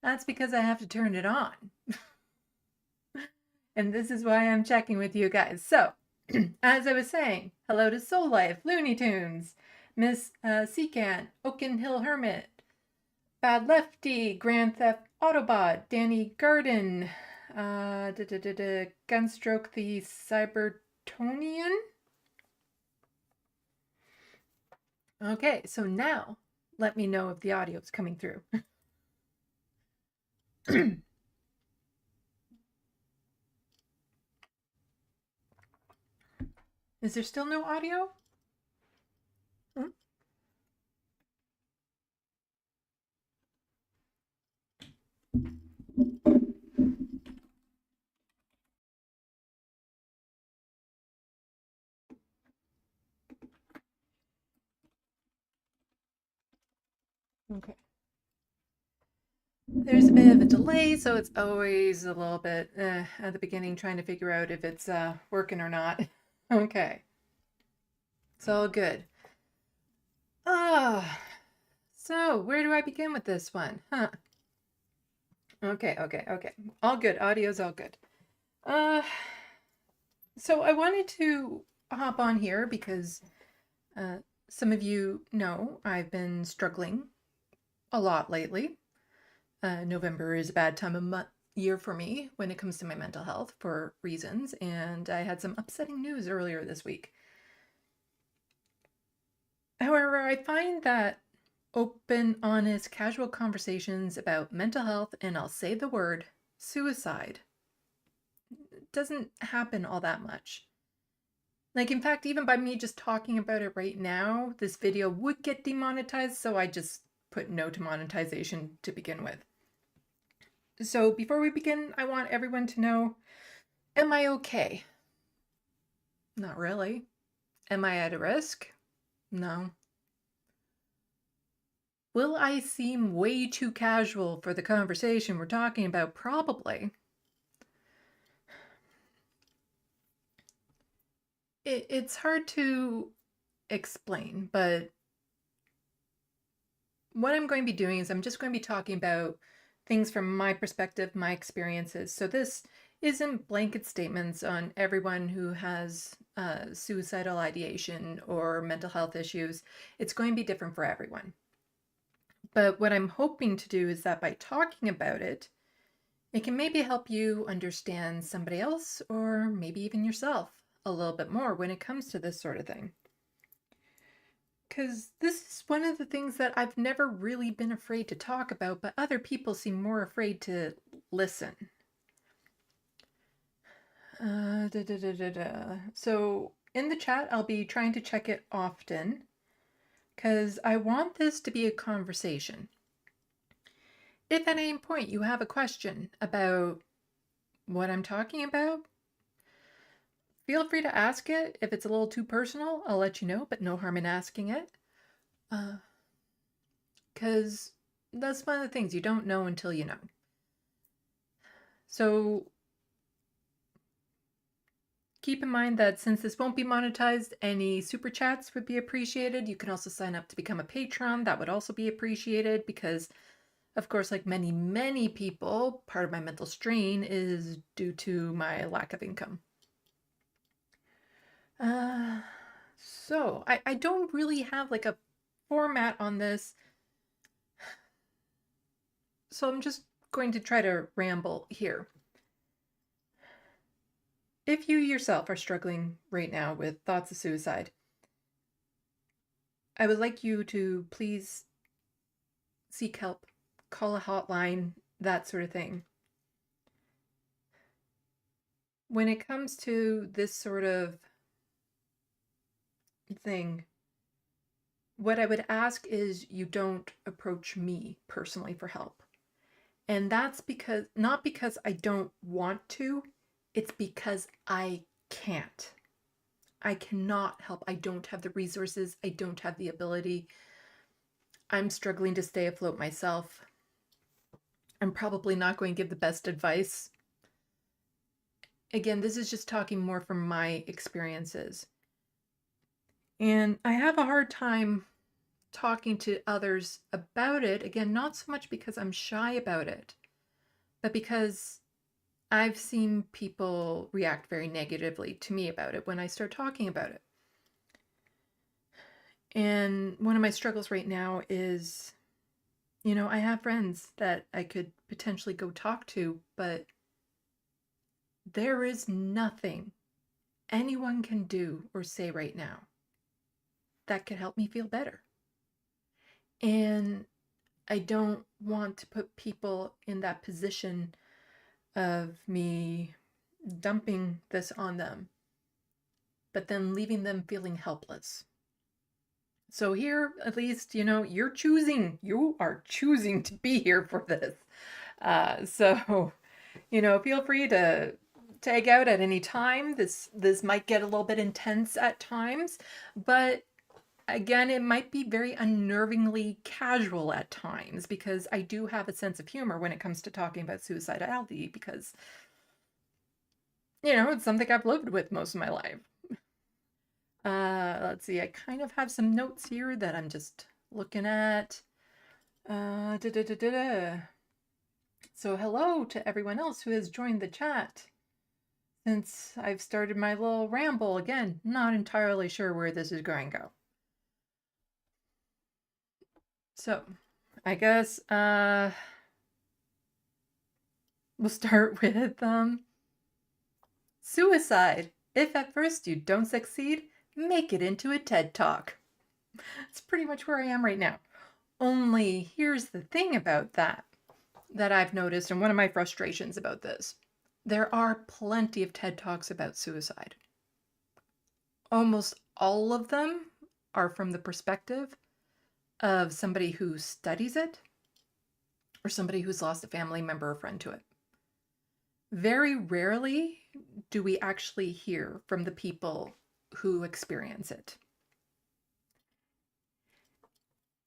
That's because I have to turn it on. And this is why I'm checking with you guys. So, as I was saying, hello to Soul Life, Looney Tunes, Miss Seacan, Oaken Hill Hermit, Bad Lefty, Grand Theft Autobot, Danny Garden, Gunstroke the Cybertonian. Okay, so now let me know if the audio is coming through. Is there still no audio? Hmm? Okay. There's a bit of a delay, so it's always a little bit at the beginning trying to figure out if it's working or not. Okay. It's all good. Ah, so where do I begin with this one? Huh. Okay. All good. Audio's all good. Uh, so I wanted to hop on here because uh, some of you know I've been struggling a lot lately. November is a bad time of year for me when it comes to my mental health for reasons, and I had some upsetting news earlier this week. However, I find that open, honest, casual conversations about mental health, and I'll say the word suicide, doesn't happen all that much. Like, in fact, even by me just talking about it right now, this video would get demonetized, so I just put no to monetization to begin with. So before we begin, I want everyone to know, am I okay? Not really. Am I at a risk? No. Will I seem way too casual for the conversation we're talking about? Probably. It's hard to explain, but what I'm going to be doing is I'm just going to be talking about things from my perspective, my experiences. So this isn't blanket statements on everyone who has suicidal ideation or mental health issues. It's going to be different for everyone. But what I'm hoping to do is that by talking about it, it can maybe help you understand somebody else or maybe even yourself a little bit more when it comes to this sort of thing. Because this is one of the things that I've never really been afraid to talk about, but other people seem more afraid to listen. So in the chat, I'll be trying to check it often because I want this to be a conversation. If at any point you have a question about what I'm talking about, feel free to ask it. If it's a little too personal, I'll let you know, but no harm in asking it. Because that's one of the things you don't know until you know. So keep in mind that since this won't be monetized, any super chats would be appreciated. You can also sign up to become a patron. That would also be appreciated because, of course, like many people, part of my mental strain is due to my lack of income. So I don't really have like a format on this. So I'm just going to try to ramble here. If you yourself are struggling right now with thoughts of suicide, I would like you to please seek help, call a hotline, that sort of thing. When it comes to this sort of thing, what I would ask is you don't approach me personally for help. And that's because, not because I don't want to, it's because I can't. I cannot help. I don't have the resources. I don't have the ability. I'm struggling to stay afloat myself. I'm probably not going to give the best advice. Again, this is just talking more from my experiences. And I have a hard time talking to others about it, again, not so much because I'm shy about it, but because I've seen people react very negatively to me about it when I start talking about it. And one of my struggles right now is, I have friends that I could potentially go talk to, but there is nothing anyone can do or say right now that could help me feel better. And I don't want to put people in that position of me dumping this on them, but then leaving them feeling helpless. So here, at least, you are choosing to be here for this. So, feel free to tag out at any time. This might get a little bit intense at times, but again, it might be very unnervingly casual at times because I do have a sense of humor when it comes to talking about suicidality because, it's something I've lived with most of my life. Let's see, I kind of have some notes here that I'm just looking at. So hello to everyone else who has joined the chat. Since I've started my little ramble, again, not entirely sure where this is going to go. So, I guess, we'll start with, suicide. If at first you don't succeed, make it into a TED Talk. That's pretty much where I am right now. Only here's the thing about that I've noticed, and one of my frustrations about this. There are plenty of TED Talks about suicide. Almost all of them are from the perspective of somebody who studies it or somebody who's lost a family member or friend to it. Very rarely do we actually hear from the people who experience it.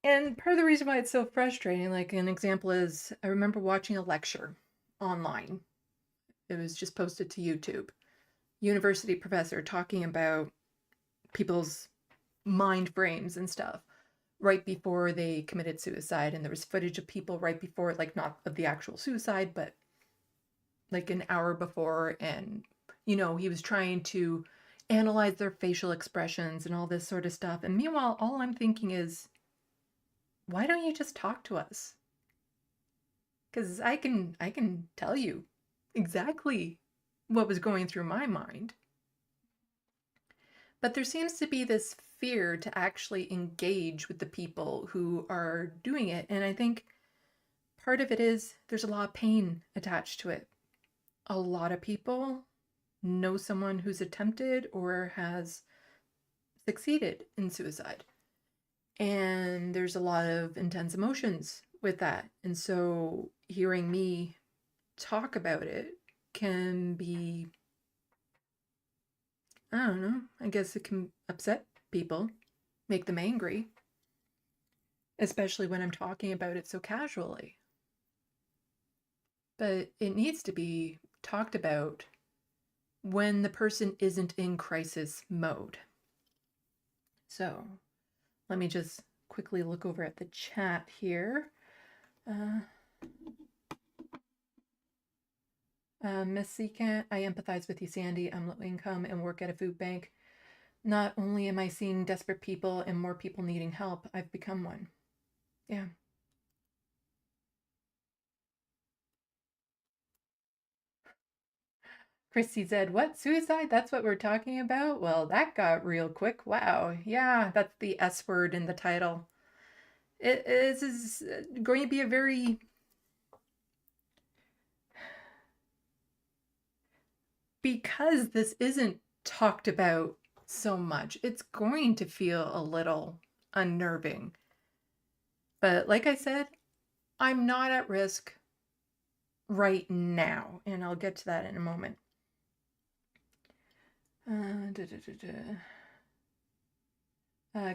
And part of the reason why it's so frustrating, like an example is, I remember watching a lecture online. It was just posted to YouTube. University professor talking about people's mind frames and stuff right before they committed suicide. And there was footage of people right before, like not of the actual suicide, but like an hour before. And, he was trying to analyze their facial expressions and all this sort of stuff. And meanwhile, all I'm thinking is, why don't you just talk to us? Because I can tell you exactly what was going through my mind. But there seems to be this fear to actually engage with the people who are doing it. And I think part of it is there's a lot of pain attached to it. A lot of people know someone who's attempted or has succeeded in suicide. And there's a lot of intense emotions with that. And so hearing me talk about it can be, I don't know, I guess it can upset people, make them angry, especially when I'm talking about it so casually. But it needs to be talked about when the person isn't in crisis mode. So let me just quickly look over at the chat here. Miss Seacant, I empathize with you, Sandy. I'm low income and work at a food bank. Not only am I seeing desperate people and more people needing help, I've become one. Yeah. Christy said, what? Suicide? That's what we're talking about? Well, that got real quick. Wow. Yeah, that's the S word in the title. This is going to be a very... Because this isn't talked about so much, it's going to feel a little unnerving. But like I said, I'm not at risk right now, and I'll get to that in a moment.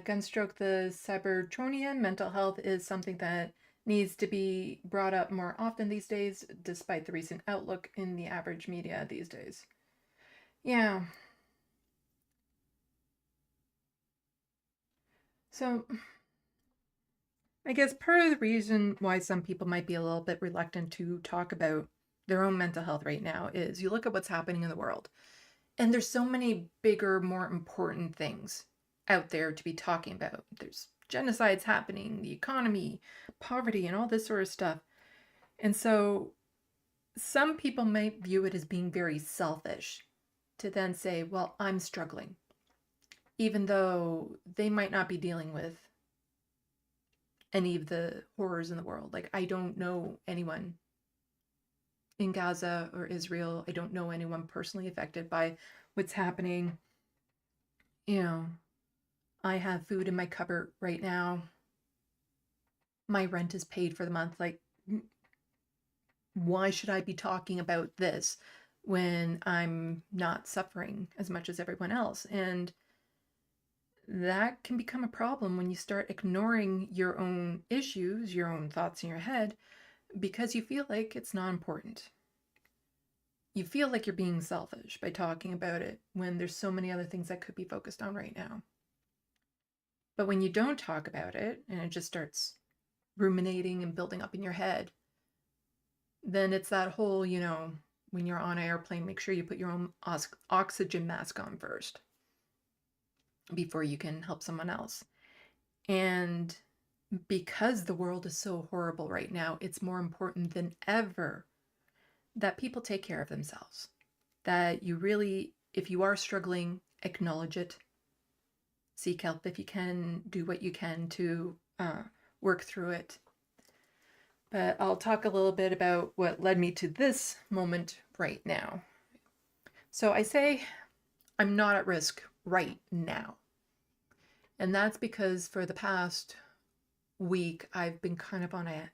Gunstroke the Cybertronian, mental health is something that needs to be brought up more often these days, despite the recent outlook in the average media these days. Yeah. So I guess part of the reason why some people might be a little bit reluctant to talk about their own mental health right now is you look at what's happening in the world, and there's so many bigger, more important things out there to be talking about. There's genocides happening, the economy, poverty, and all this sort of stuff. And so some people might view it as being very selfish to then say, well, I'm struggling, even though they might not be dealing with any of the horrors in the world. Like, I don't know anyone in Gaza or Israel. I don't know anyone personally affected by what's happening. You know, I have food in my cupboard right now. My rent is paid for the month. Like, why should I be talking about this when I'm not suffering as much as everyone else? And that can become a problem when you start ignoring your own issues, your own thoughts in your head, because you feel like it's not important. You feel like you're being selfish by talking about it when there's so many other things that could be focused on right now. But when you don't talk about it and it just starts ruminating and building up in your head, then it's that whole, when you're on an airplane, make sure you put your own oxygen mask on first before you can help someone else. And because the world is so horrible right now, it's more important than ever that people take care of themselves. That you really, if you are struggling, acknowledge it. Seek help if you can, do what you can to work through it. But I'll talk a little bit about what led me to this moment right now. So I say I'm not at risk right now. And that's because for the past week, I've been kind of on a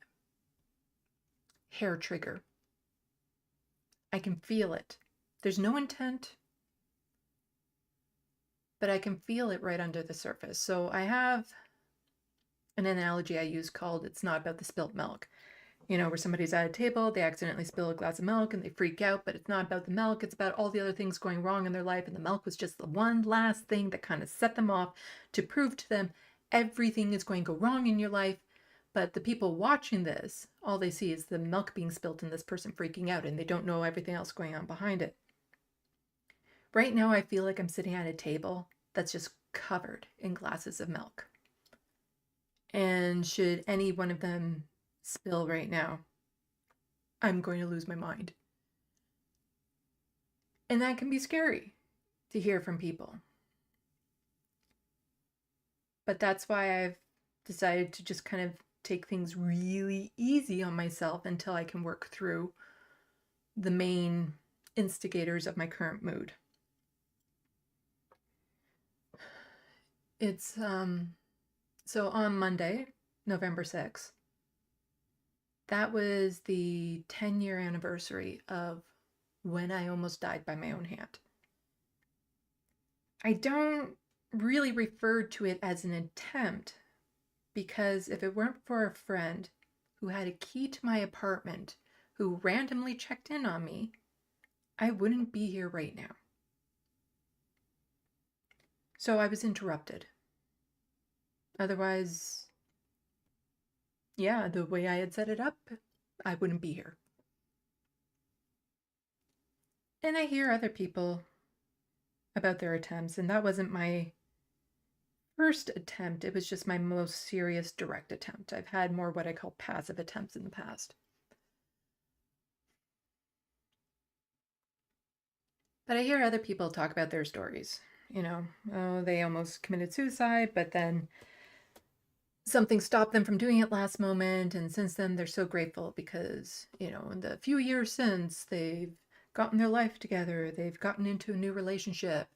hair trigger. I can feel it. There's no intent, but I can feel it right under the surface. So I have an analogy I use called it's not about the spilt milk. Where somebody's at a table, they accidentally spill a glass of milk and they freak out, but it's not about the milk, it's about all the other things going wrong in their life, and the milk was just the one last thing that kind of set them off to prove to them everything is going to go wrong in your life. But the people watching this, all they see is the milk being spilt and this person freaking out, and they don't know everything else going on behind it. Right now, I feel like I'm sitting at a table that's just covered in glasses of milk. And should any one of them spill right now, I'm going to lose my mind. And that can be scary to hear from people. But that's why I've decided to just kind of take things really easy on myself until I can work through the main instigators of my current mood. It's so on Monday, November 6th, that was the 10-year anniversary of when I almost died by my own hand. I don't really refer to it as an attempt because if it weren't for a friend who had a key to my apartment who randomly checked in on me, I wouldn't be here right now. So I was interrupted. Otherwise, yeah, the way I had set it up, I wouldn't be here. And I hear other people about their attempts, and that wasn't my first attempt. It was just my most serious direct attempt. I've had more what I call passive attempts in the past. But I hear other people talk about their stories. Oh, they almost committed suicide, but then something stopped them from doing it last moment. And since then, they're so grateful because, in the few years since, they've gotten their life together. They've gotten into a new relationship.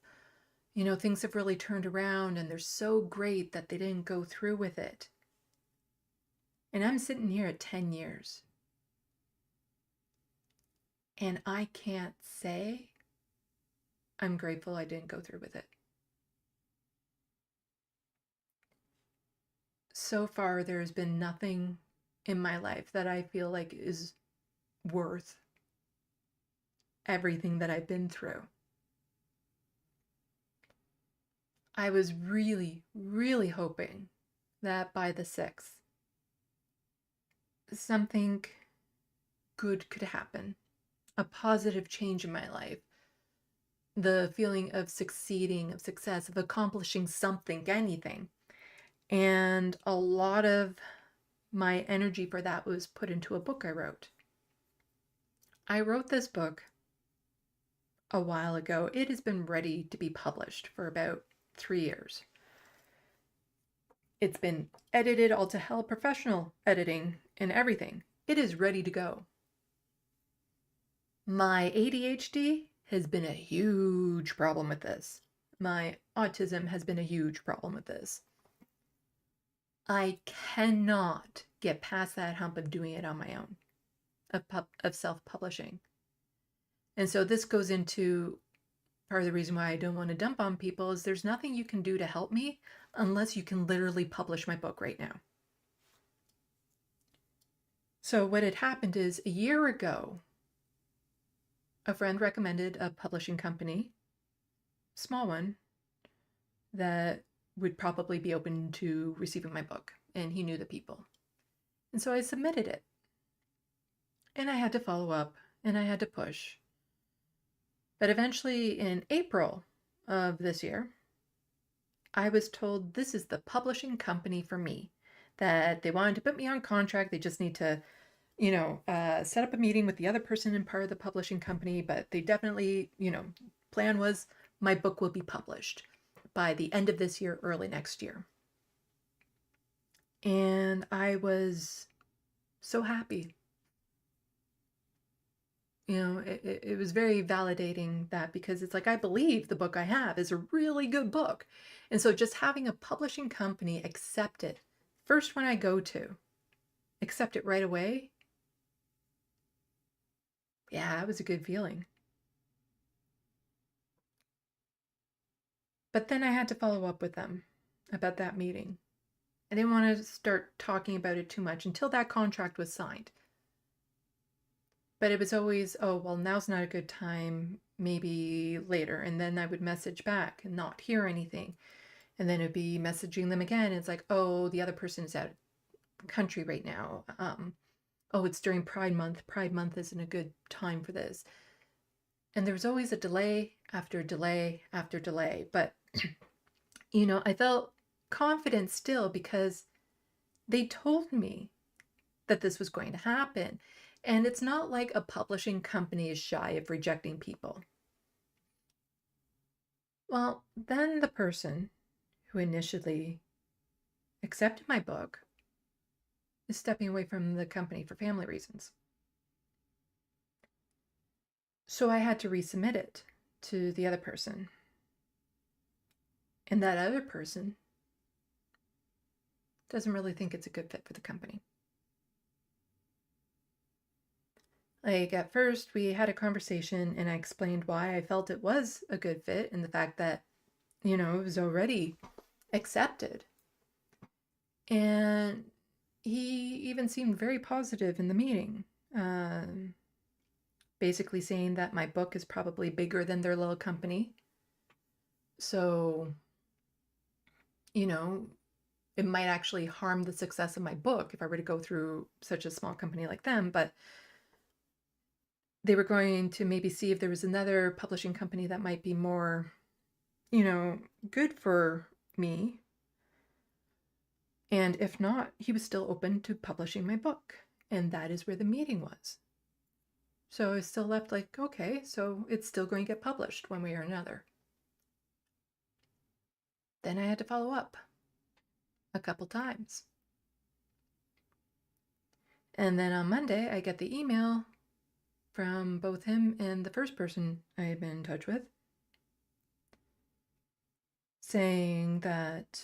Things have really turned around and they're so great that they didn't go through with it. And I'm sitting here at 10 years. And I can't say I'm grateful I didn't go through with it. So far, there's been nothing in my life that I feel like is worth everything that I've been through. I was really, really hoping that by the 6th, something good could happen, a positive change in my life, the feeling of succeeding, of success, of accomplishing something, anything. And a lot of my energy for that was put into a book I wrote. I wrote this book a while ago. It has been ready to be published for about 3 years. It's been edited all to hell, professional editing and everything. It is ready to go. My ADHD has been a huge problem with this. My autism has been a huge problem with this. I cannot get past that hump of doing it on my own, of self-publishing. And so this goes into part of the reason why I don't want to dump on people is there's nothing you can do to help me unless you can literally publish my book right now. So what had happened is a year ago, a friend recommended a publishing company, small one, that would probably be open to receiving my book, and he knew the people. And so I submitted it. And I had to follow up, and I had to push. But eventually in April of this year, I was told this is the publishing company for me, that they wanted to put me on contract. They just need to set up a meeting with the other person in part of the publishing company, but they definitely, plan was my book will be published by the end of this year, early next year. And I was so happy. It was very validating that, because it's like, I believe the book I have is a really good book. And so just having a publishing company accept it, first one I go to, accept it right away, yeah, it was a good feeling. But then I had to follow up with them about that meeting. I didn't want to start talking about it too much until that contract was signed. But it was always, oh, well, now's not a good time, maybe later. And then I would message back and not hear anything. And then it'd be messaging them again. And it's like, oh, the other person is out of the country right now. Oh, it's during Pride Month. Pride Month isn't a good time for this. And there was always a delay after delay after delay. But, I felt confident still because they told me that this was going to happen. And it's not like a publishing company is shy of rejecting people. Well, then the person who initially accepted my book is stepping away from the company for family reasons. So I had to resubmit it to the other person. And that other person doesn't really think it's a good fit for the company. Like, at first, we had a conversation and I explained why I felt it was a good fit and the fact that, it was already accepted. And he even seemed very positive in the meeting, basically saying that my book is probably bigger than their little company. So, it might actually harm the success of my book if I were to go through such a small company like them. But they were going to maybe see if there was another publishing company that might be more, good for me. And if not, he was still open to publishing my book. And that is where the meeting was. So I was still left like, okay, so it's still going to get published one way or another. Then I had to follow up a couple times. And then on Monday, I get the email from both him and the first person I had been in touch with saying that,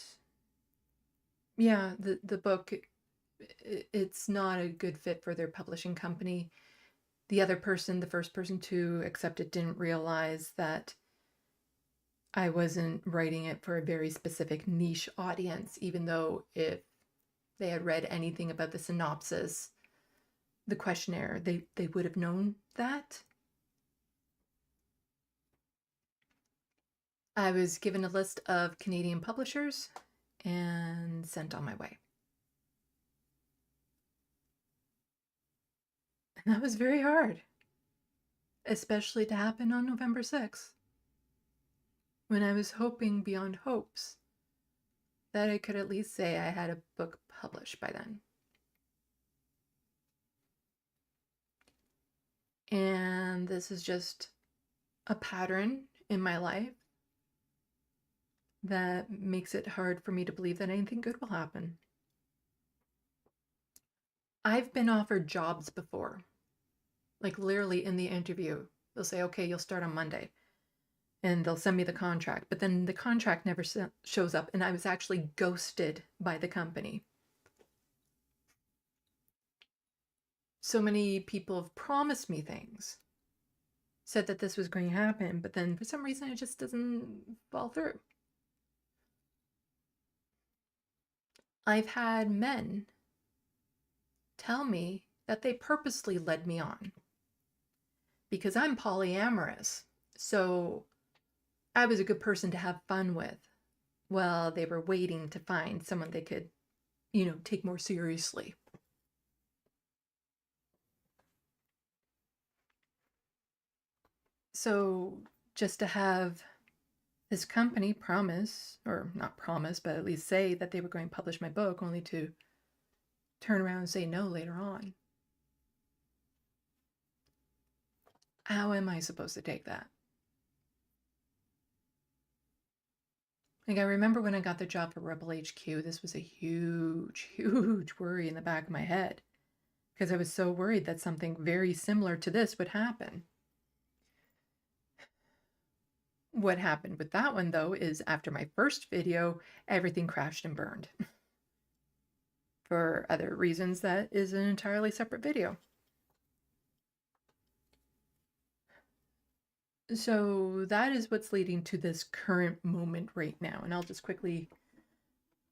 yeah, the book, it's not a good fit for their publishing company. The other person, the first person to accept it, didn't realize that I wasn't writing it for a very specific niche audience, even though if they had read anything about the synopsis, the questionnaire, they would have known that. I was given a list of Canadian publishers and sent on my way. That was very hard, especially to happen on November 6th, when I was hoping beyond hopes that I could at least say I had a book published by then. And this is just a pattern in my life that makes it hard for me to believe that anything good will happen. I've been offered jobs before, like literally in the interview. They'll say, okay, you'll start on Monday. And they'll send me the contract. But then the contract never shows up, and I was actually ghosted by the company. So many people have promised me things, said that this was going to happen, but then for some reason it just doesn't fall through. I've had men tell me that they purposely led me on because I'm polyamorous. So I was a good person to have fun with while they were waiting to find someone they could, take more seriously. So just to have this company promise, or not promise, but at least say that they were going to publish my book, only to turn around and say no later on. How am I supposed to take that? Like, I remember when I got the job for Rebel HQ, this was a huge, huge worry in the back of my head because I was so worried that something very similar to this would happen. What happened with that one, though, is after my first video, everything crashed and burned. For other reasons, that is an entirely separate video. So that is what's leading to this current moment right now. And I'll just quickly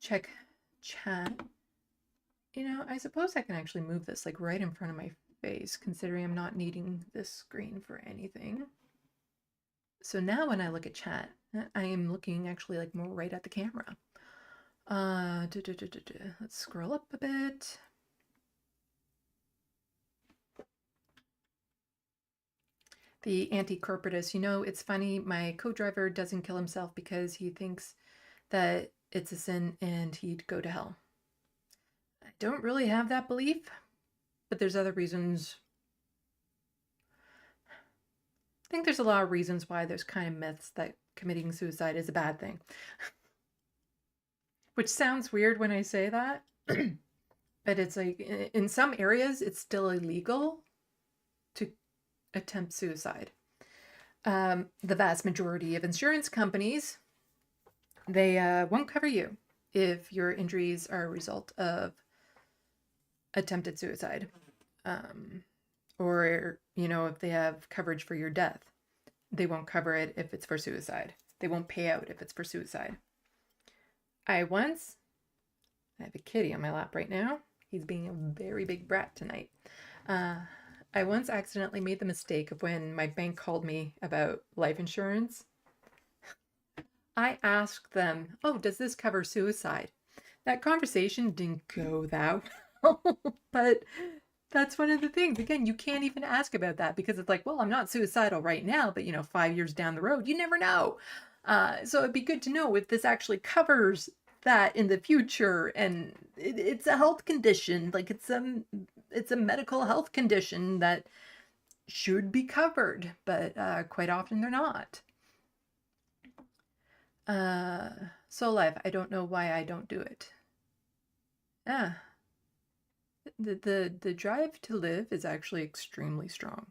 check chat. I suppose I can actually move this like right in front of my face, considering I'm not needing this screen for anything. So now when I look at chat, I am looking actually like more right at the camera. Let's scroll up a bit. The anti-corporatist, it's funny, my co-driver doesn't kill himself because he thinks that it's a sin and he'd go to hell. I don't really have that belief, but there's other reasons. I think there's a lot of reasons why there's kind of myths that committing suicide is a bad thing. Which sounds weird when I say that, but it's like in some areas it's still illegal to attempt suicide. The vast majority of insurance companies, they won't cover you if your injuries are a result of attempted suicide. Or, if they have coverage for your death, they won't cover it if it's for suicide. They won't pay out if it's for suicide. I have a kitty on my lap right now. He's being a very big brat tonight. I once accidentally made the mistake of when my bank called me about life insurance. I asked them, oh, does this cover suicide? That conversation didn't go that well, but that's one of the things. Again, you can't even ask about that because it's like, well, I'm not suicidal right now, but 5 years down the road, you never know. So it'd be good to know if this actually covers that in the future. And it's a health condition, like it's a medical health condition that should be covered, but quite often they're not. Soul Life, I don't know why I don't do it. Yeah. The drive to live is actually extremely strong.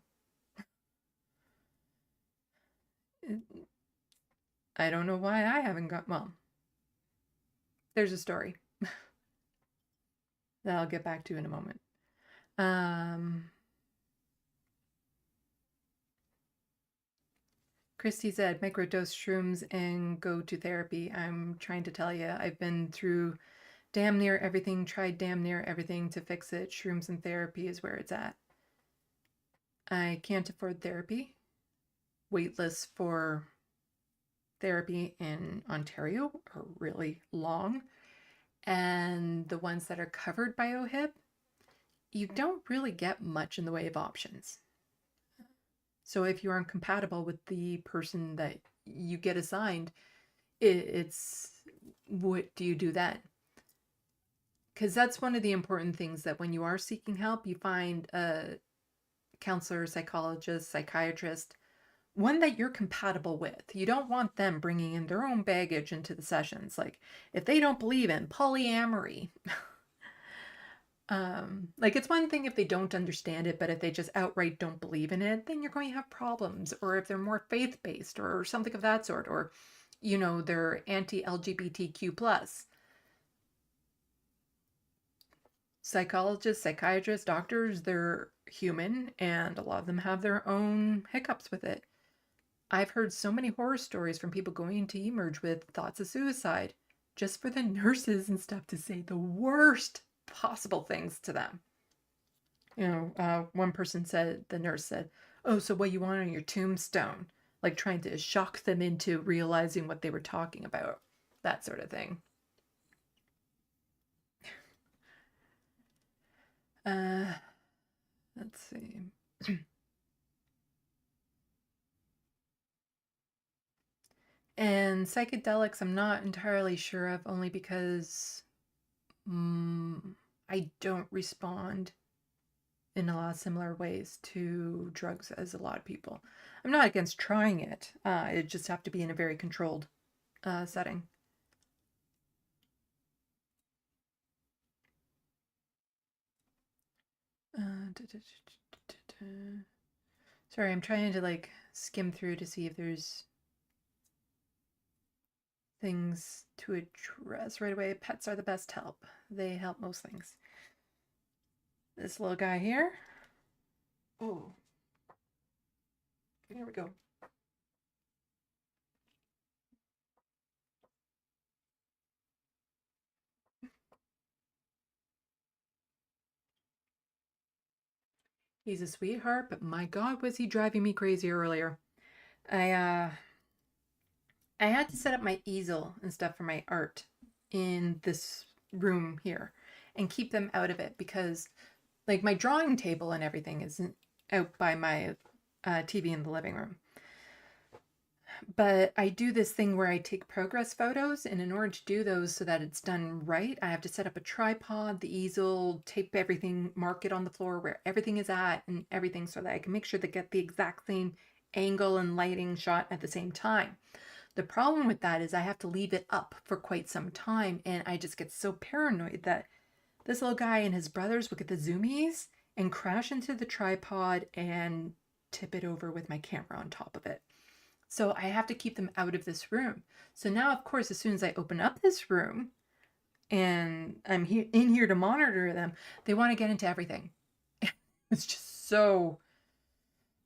I don't know why I haven't got, well, there's a story that I'll get back to in a moment. Christy said, microdose shrooms and go to therapy. I'm trying to tell you, I've been through damn near everything, tried damn near everything to fix it. Shrooms and therapy is where it's at. I can't afford therapy. Waitlist for therapy in Ontario are really long. And the ones that are covered by OHIP, you don't really get much in the way of options. So if you aren't compatible with the person that you get assigned, it's what do you do then? Because that's one of the important things, that when you are seeking help, you find a counselor, psychologist, psychiatrist, one that you're compatible with. You don't want them bringing in their own baggage into the sessions. Like if they don't believe in polyamory, like it's one thing if they don't understand it, but if they just outright don't believe in it, then you're going to have problems. Or if they're more faith-based or something of that sort, or, you know, they're anti-LGBTQ plus. Psychologists, psychiatrists, doctors, they're human, and a lot of them have their own hiccups with it. I've heard so many horror stories from people going into eMERGE with thoughts of suicide, just for the nurses and stuff to say the worst possible things to them. You know, one person said, the nurse said, "Oh, so what you want on your tombstone?" Like trying to shock them into realizing what they were talking about, that sort of thing. Let's see. And psychedelics, I'm not entirely sure of, only because I don't respond in a lot of similar ways to drugs as a lot of people. I'm not against trying it. It just have to be in a very controlled setting. Sorry, I'm trying to like skim through to see if there's things to address right away. Pets are the best help. They help most things. This little guy here. Oh, here we go. He's a sweetheart, but my God, was he driving me crazy earlier. I had to set up my easel and stuff for my art in this room here and keep them out of it, because like my drawing table and everything is out by my TV in the living room. But I do this thing where I take progress photos, and in order to do those so that it's done right, I have to set up a tripod, the easel, tape everything, mark it on the floor where everything is at and everything, so that I can make sure to get the exact same angle and lighting shot at the same time. The problem with that is I have to leave it up for quite some time, and I just get so paranoid that this little guy and his brothers will get the zoomies and crash into the tripod and tip it over with my camera on top of it. So I have to keep them out of this room. So now, of course, as soon as I open up this room and I'm in here to monitor them, they want to get into everything. It's just so...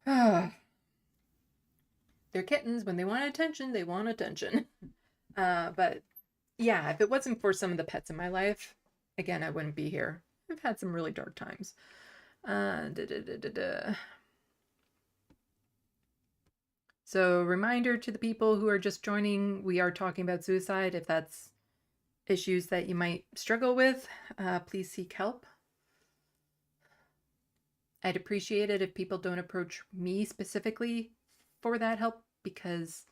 they're kittens. When they want attention, they want attention. But yeah, if it wasn't for some of the pets in my life, again, I wouldn't be here. I've had some really dark times. So reminder to the people who are just joining, we are talking about suicide. If that's issues that you might struggle with, please seek help. I'd appreciate it if people don't approach me specifically for that help, because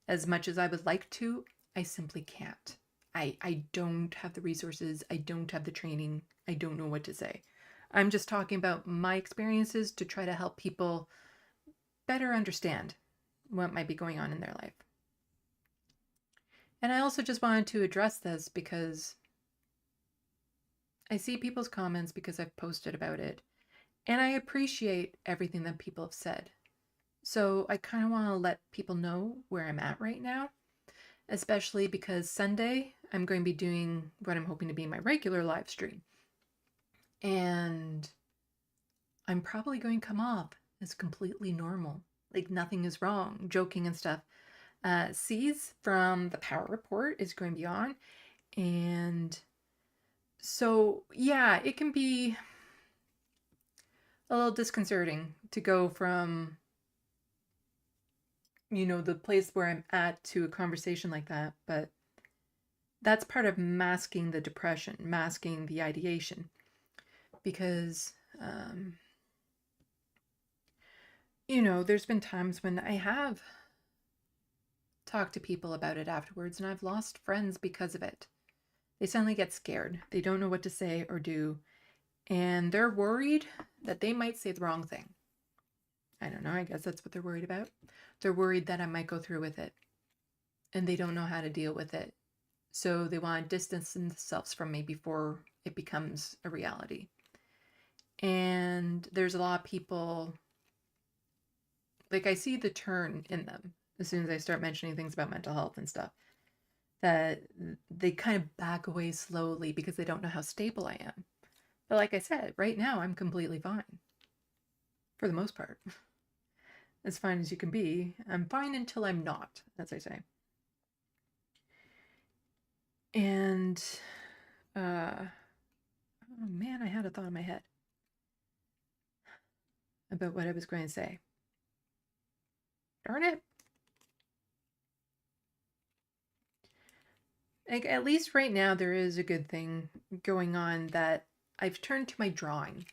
as much as I would like to, I simply can't. I don't have the resources. I don't have the training. I don't know what to say. I'm just talking about my experiences to try to help people better understand what might be going on in their life. And I also just wanted to address this because I see people's comments because I've posted about it, and I appreciate everything that people have said. So I kind of want to let people know where I'm at right now, especially because Sunday I'm going to be doing what I'm hoping to be my regular live stream. And I'm probably going to come off as completely normal, like nothing is wrong, joking and stuff. C's from the Power Report is going to be on. And so, yeah, it can be a little disconcerting to go from, you know, the place where I'm at to a conversation like that. But that's part of masking the depression, masking the ideation. because, you know, there's been times when I have talked to people about it afterwards and I've lost friends because of it. They suddenly get scared. They don't know what to say or do. And they're worried that they might say the wrong thing. I don't know. I guess that's what they're worried about. They're worried that I might go through with it. And they don't know how to deal with it. So they want to distance themselves from me before it becomes a reality. And there's a lot of people, like I see the turn in them as soon as I start mentioning things about mental health and stuff, that they kind of back away slowly because they don't know how stable I am. But like I said, right now I'm completely fine. For the most part. As fine as you can be. I'm fine until I'm not, as I say. And, oh man, I had a thought in my head about what I was going to say. Darn it. Like, at least right now there is a good thing going on, that I've turned to my drawing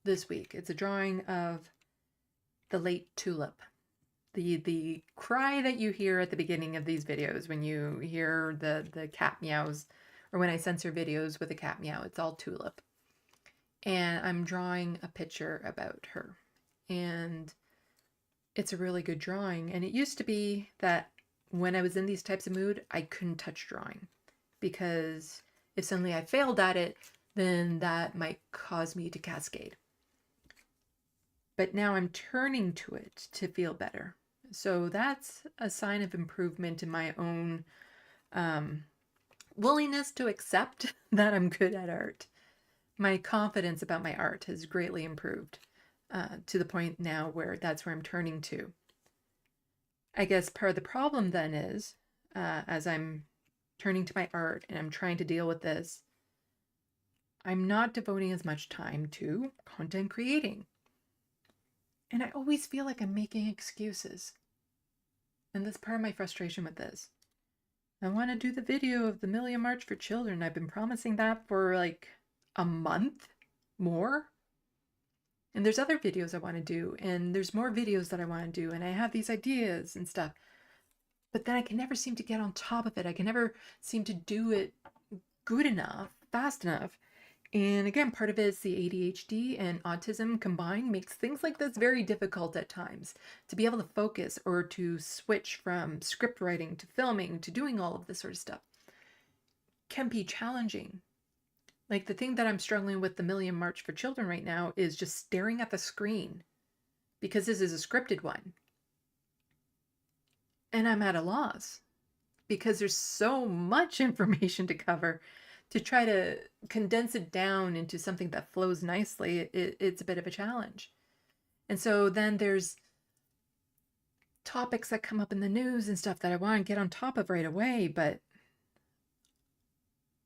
this week. It's a drawing of the late tulip. The cry that you hear at the beginning of these videos when you hear the cat meows, or when I censor videos with a cat meow, it's all tulip. And I'm drawing a picture about her. And it's a really good drawing. And it used to be that when I was in these types of mood, I couldn't touch drawing, because if suddenly I failed at it, then that might cause me to cascade. But now I'm turning to it to feel better. So that's a sign of improvement in my own willingness to accept that I'm good at art. My confidence about my art has greatly improved to the point now where that's where I'm turning to. I guess part of the problem then is, as I'm turning to my art and I'm trying to deal with this, I'm not devoting as much time to content creating. And I always feel like I'm making excuses. And that's part of my frustration with this. I want to do the video of the Million March for Children. I've been promising that for like a month more. And there's other videos I want to do. And there's more videos that I want to do. And I have these ideas and stuff. But then I can never seem to get on top of it. I can never seem to do it good enough, fast enough. And again, part of it is the ADHD and autism combined makes things like this very difficult at times. To be able to focus or to switch from script writing to filming to doing all of this sort of stuff can be challenging. Like the thing that I'm struggling with the Million March for Children right now is just staring at the screen, because this is a scripted one. And I'm at a loss because there's so much information to cover. To try to condense it down into something that flows nicely, it's a bit of a challenge. And so then there's topics that come up in the news and stuff that I want to get on top of right away, but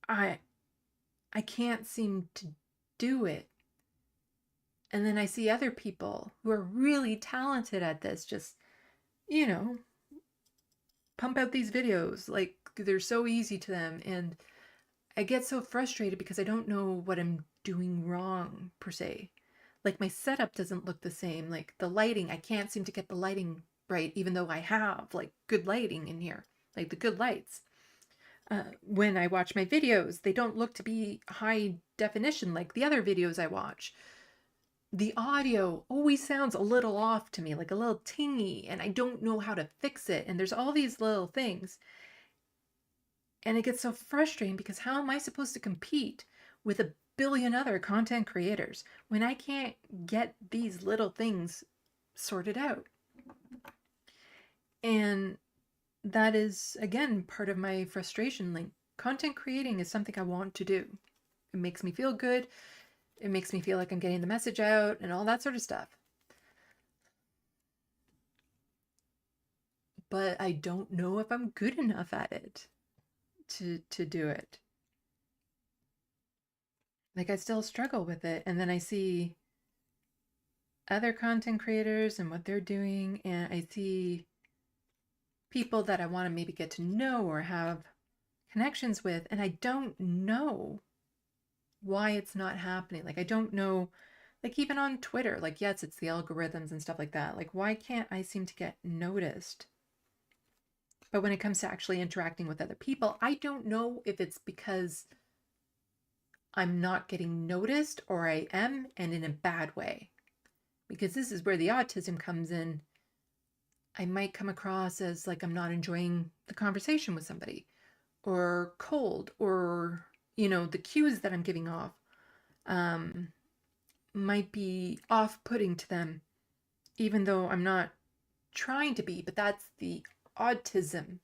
I can't seem to do it. And then I see other people who are really talented at this just, you know, pump out these videos like they're so easy to them, and I get so frustrated because I don't know what I'm doing wrong, per se. Like my setup doesn't look the same. Like the lighting, I can't seem to get the lighting right, even though I have like good lighting in here, like the good lights. When I watch my videos, they don't look to be high definition like the other videos I watch. The audio always sounds a little off to me, like a little tingy, and I don't know how to fix it. And there's all these little things. And it gets so frustrating because how am I supposed to compete with a billion other content creators when I can't get these little things sorted out? And that is, again, part of my frustration. Like, content creating is something I want to do. It makes me feel good. It makes me feel like I'm getting the message out and all that sort of stuff. But I don't know if I'm good enough at it to do it. Like I still struggle with it. And then I see other content creators and what they're doing, and I see people that I want to maybe get to know or have connections with, and I don't know why it's not happening. Like, I don't know, like, even on Twitter, like, yes, it's the algorithms and stuff like that. Like, why can't I seem to get noticed? But when it comes to actually interacting with other people, I don't know if it's because I'm not getting noticed or I am, and in a bad way. Because this is where the autism comes in. I might come across as like I'm not enjoying the conversation with somebody, or cold, or, the cues that I'm giving off um, might be off putting to them, even though I'm not trying to be. But that's the autism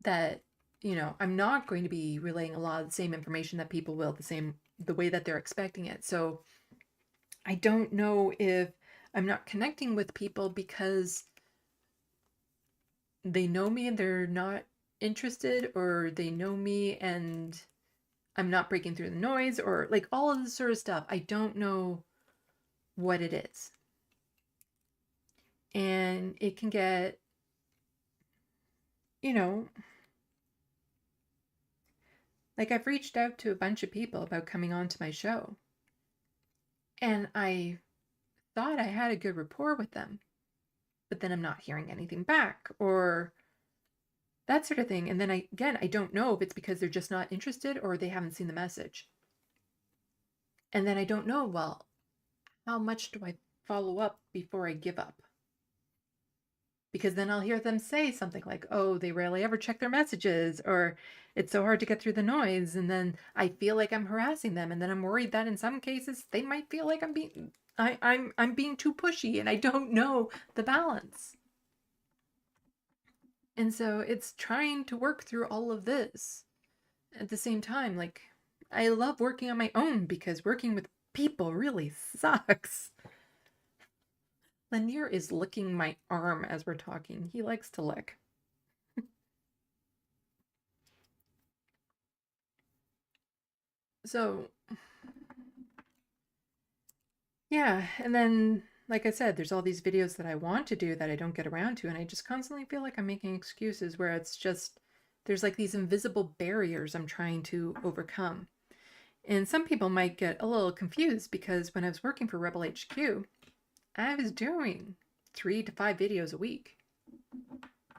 that, I'm not going to be relaying a lot of the same information that people will, the way that they're expecting it. So I don't know if I'm not connecting with people because they know me and they're not interested, or they know me and I'm not breaking through the noise, or like all of this sort of stuff. I don't know what it is. And it can get, you know, like I've reached out to a bunch of people about coming on to my show. And I thought I had a good rapport with them, but then I'm not hearing anything back, or that sort of thing. And then I don't know if it's because they're just not interested or they haven't seen the message. And then I don't know, well, how much do I follow up before I give up? Because then I'll hear them say something like, oh, they rarely ever check their messages, or it's so hard to get through the noise. And then I feel like I'm harassing them. And then I'm worried that in some cases they might feel like I'm being too pushy, and I don't know the balance. And so it's trying to work through all of this at the same time. Like, I love working on my own because working with people really sucks. Lanier is licking my arm as we're talking. He likes to lick. So, yeah, and then, like I said, there's all these videos that I want to do that I don't get around to, and I just constantly feel like I'm making excuses where it's just, there's like these invisible barriers I'm trying to overcome. And some people might get a little confused because when I was working for Rebel HQ, I was doing 3 to 5 videos a week.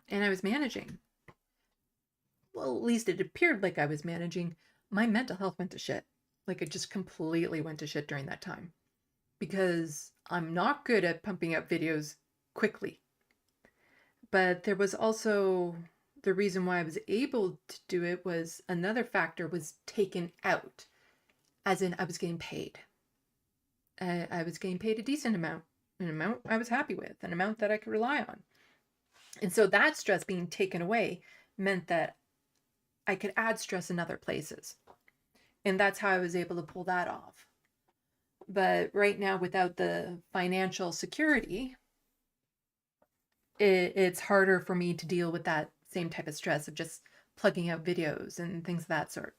And I was managing. Well, at least it appeared like I was managing. My mental health went to shit. Like, it just completely went to shit during that time. Because I'm not good at pumping up videos quickly. But there was also the reason why I was able to do it was another factor was taken out. As in, I was getting paid. I was getting paid a decent amount, an amount I was happy with, an amount that I could rely on. And so that stress being taken away meant that I could add stress in other places. And that's how I was able to pull that off. But right now, without the financial security, it's harder for me to deal with that same type of stress of just plugging out videos and things of that sort.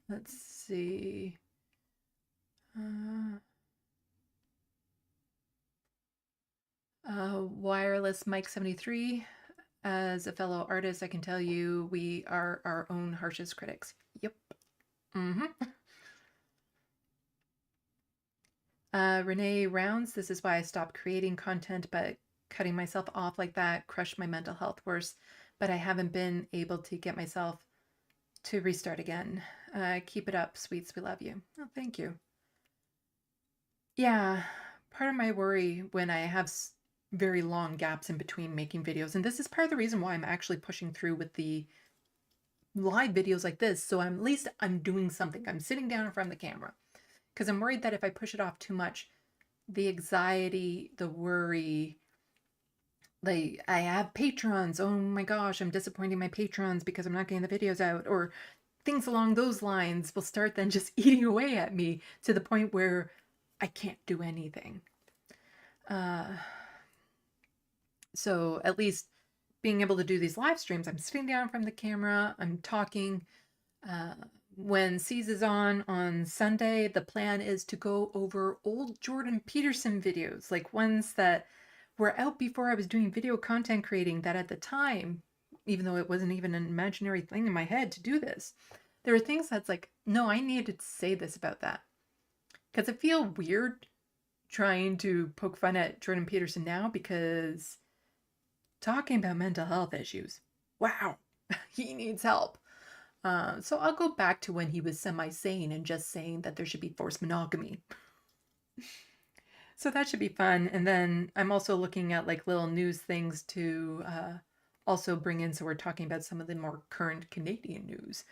Let's see. Wireless Mike 73. As a fellow artist, I can tell you we are our own harshest critics. Yep. Mm-hmm. Renee Rounds, this is why I stopped creating content, but cutting myself off like that crushed my mental health worse. But I haven't been able to get myself to restart again. Keep it up, sweets. We love you. Oh, thank you. Yeah, part of my worry when I have very long gaps in between making videos, and this is part of the reason why I'm actually pushing through with the live videos like this, so at least I'm doing something. I'm sitting down in front of the camera, because I'm worried that if I push it off too much, the anxiety, the worry, like I have patrons, oh my gosh, I'm disappointing my patrons because I'm not getting the videos out, or things along those lines will start then just eating away at me to the point where I can't do anything. So at least being able to do these live streams, I'm sitting down from the camera, I'm talking. When C's is on Sunday, the plan is to go over old Jordan Peterson videos, like ones that were out before I was doing video content creating, that at the time even though it wasn't even an imaginary thing in my head to do this. There were things that's like, no, I needed to say this about that. Because I feel weird trying to poke fun at Jordan Peterson now, because talking about mental health issues, wow, he needs help. So I'll go back to when he was semi-sane and just saying that there should be forced monogamy. So that should be fun. And then I'm also looking at like little news things to also bring in. So we're talking about some of the more current Canadian news.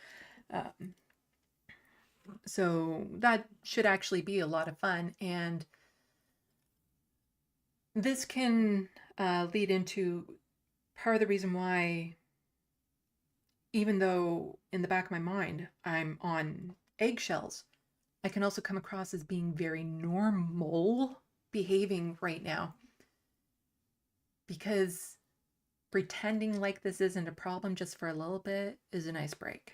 So that should actually be a lot of fun. And this can lead into part of the reason why, even though in the back of my mind I'm on eggshells, I can also come across as being very normal behaving right now, because pretending like this isn't a problem just for a little bit is a nice break.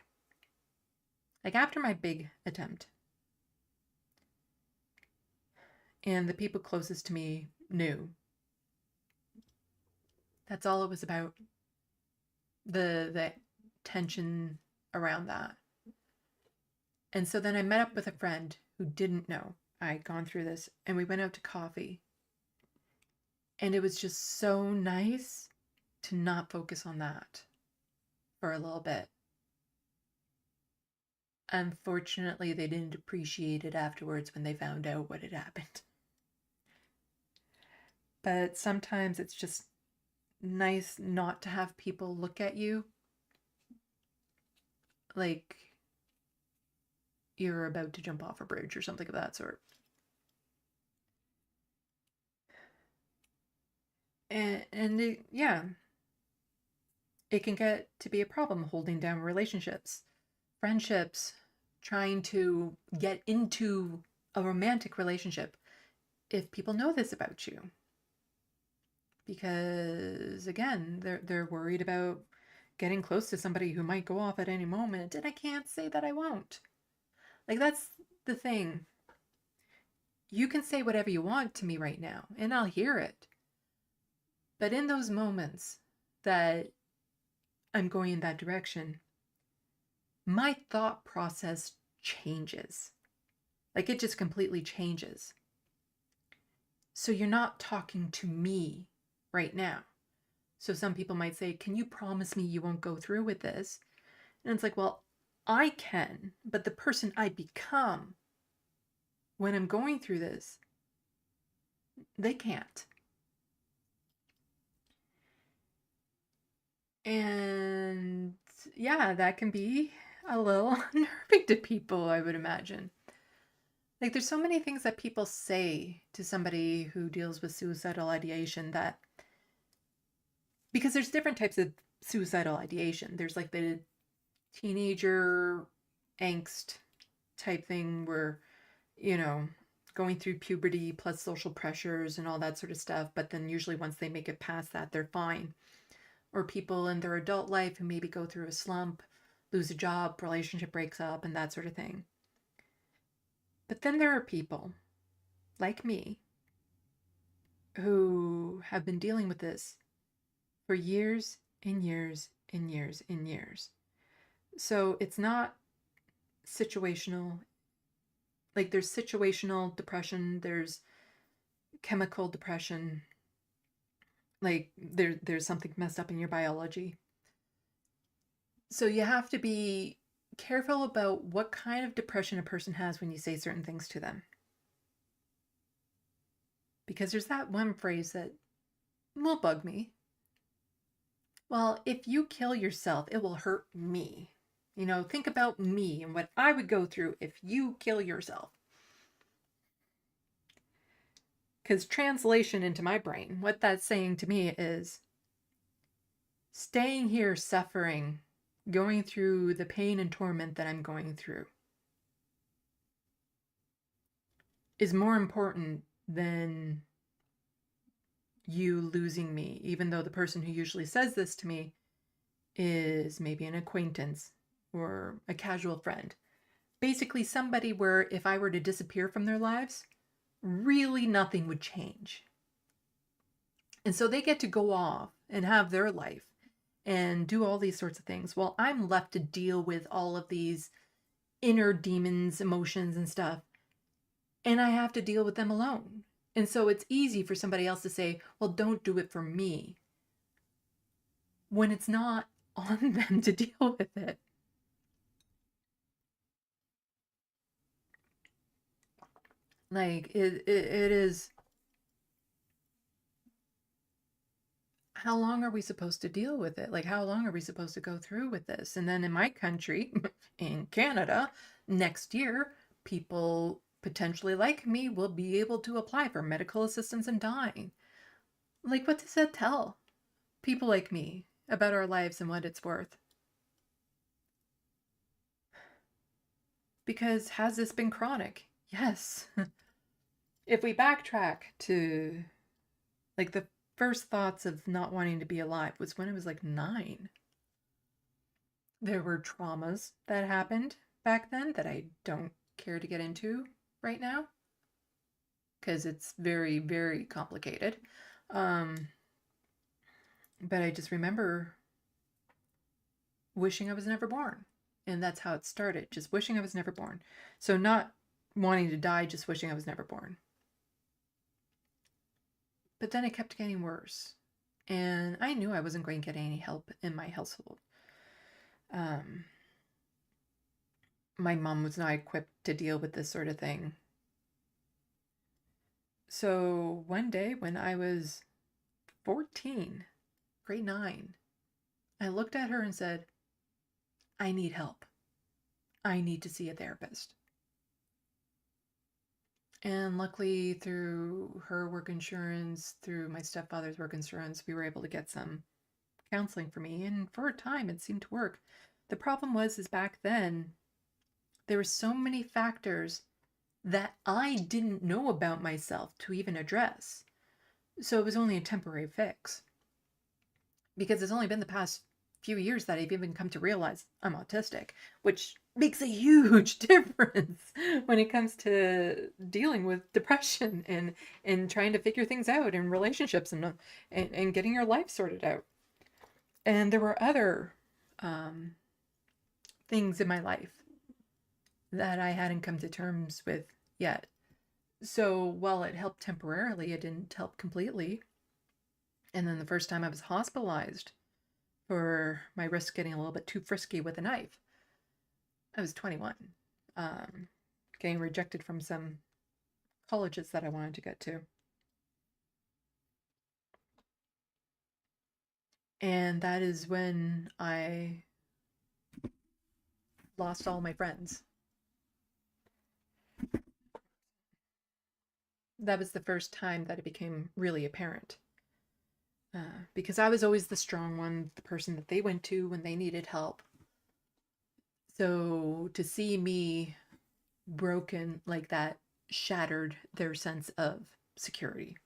Like after my big attempt, and the people closest to me knew, that's all it was about. The tension around that. And so then I met up with a friend who didn't know I'd gone through this, and we went out to coffee. And it was just so nice to not focus on that for a little bit. Unfortunately, they didn't appreciate it afterwards when they found out what had happened. But sometimes it's just nice not to have people look at you like you're about to jump off a bridge or something of that sort. And it can get to be a problem holding down relationships, friendships, trying to get into a romantic relationship if people know this about you. Because again, they're worried about getting close to somebody who might go off at any moment, and I can't say that I won't. Like, that's the thing. You can say whatever you want to me right now, and I'll hear it. But in those moments that I'm going in that direction, my thought process changes. Like, it just completely changes. So you're not talking to me right now. So some people might say, can you promise me you won't go through with this? And it's like, well, I can, but the person I become when I'm going through this, they can't. And yeah, that can be a little unnerving to people, I would imagine. Like, there's so many things that people say to somebody who deals with suicidal ideation, that because there's different types of suicidal ideation. There's like the teenager angst type thing where, going through puberty plus social pressures and all that sort of stuff. But then usually once they make it past that, they're fine. Or people in their adult life who maybe go through a slump, lose a job, relationship breaks up, and that sort of thing. But then there are people like me who have been dealing with this for years and years and years and years. So it's not situational. Like, there's situational depression, there's chemical depression, like there's something messed up in your biology. So you have to be careful about what kind of depression a person has when you say certain things to them. Because there's that one phrase that will bug me. Well, if you kill yourself, it will hurt me. Think about me and what I would go through if you kill yourself. Because translation into my brain, what that's saying to me is, staying here suffering, going through the pain and torment that I'm going through, is more important than you losing me, even though the person who usually says this to me is maybe an acquaintance or a casual friend. Basically somebody where if I were to disappear from their lives, really nothing would change. And so they get to go off and have their life and do all these sorts of things. Well, I'm left to deal with all of these inner demons, emotions, and stuff, and I have to deal with them alone. And so it's easy for somebody else to say, well, don't do it for me, when it's not on them to deal with it. Like, it is, how long are we supposed to deal with it? Like, how long are we supposed to go through with this? And then in my country, in Canada, next year, people potentially like me will be able to apply for medical assistance in dying. Like, what does that tell people like me about our lives and what it's worth? Because has this been chronic? Yes. If we backtrack to like the first thoughts of not wanting to be alive was when I was like 9. There were traumas that happened back then that I don't care to get into right now because it's very, very complicated. But I just remember wishing I was never born. And that's how it started, just wishing I was never born. So not wanting to die, just wishing I was never born. But then it kept getting worse. And I knew I wasn't going to get any help in my household. My mom was not equipped to deal with this sort of thing. So one day when I was 14, grade 9, I looked at her and said, I need help. I need to see a therapist. And luckily, through her work insurance, through my stepfather's work insurance, we were able to get some counseling for me. And for a time, it seemed to work. The problem is back then, there were so many factors that I didn't know about myself to even address. So it was only a temporary fix. Because it's only been the past few years that I've even come to realize I'm autistic, which makes a huge difference when it comes to dealing with depression and trying to figure things out in relationships and getting your life sorted out. And there were other things in my life that I hadn't come to terms with yet. So while it helped temporarily, it didn't help completely. And then the first time I was hospitalized for my wrist getting a little bit too frisky with a knife, I was 21, getting rejected from some colleges that I wanted to get to. And that is when I lost all my friends. That was the first time that it became really apparent. Because I was always the strong one, the person that they went to when they needed help. So to see me broken like that shattered their sense of security.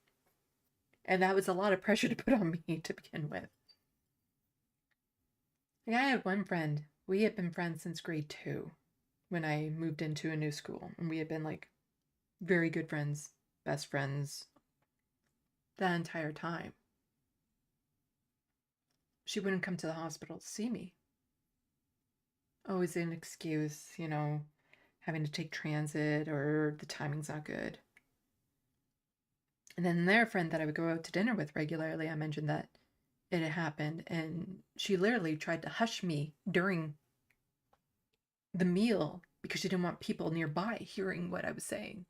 And that was a lot of pressure to put on me to begin with. Like I had one friend, we had been friends since grade 2 when I moved into a new school. And we had been like very good friends, best friends that entire time. She wouldn't come to the hospital to see me. Always an excuse, having to take transit or the timing's not good. And then their friend that I would go out to dinner with regularly, I mentioned that it had happened, and she literally tried to hush me during the meal because she didn't want people nearby hearing what I was saying.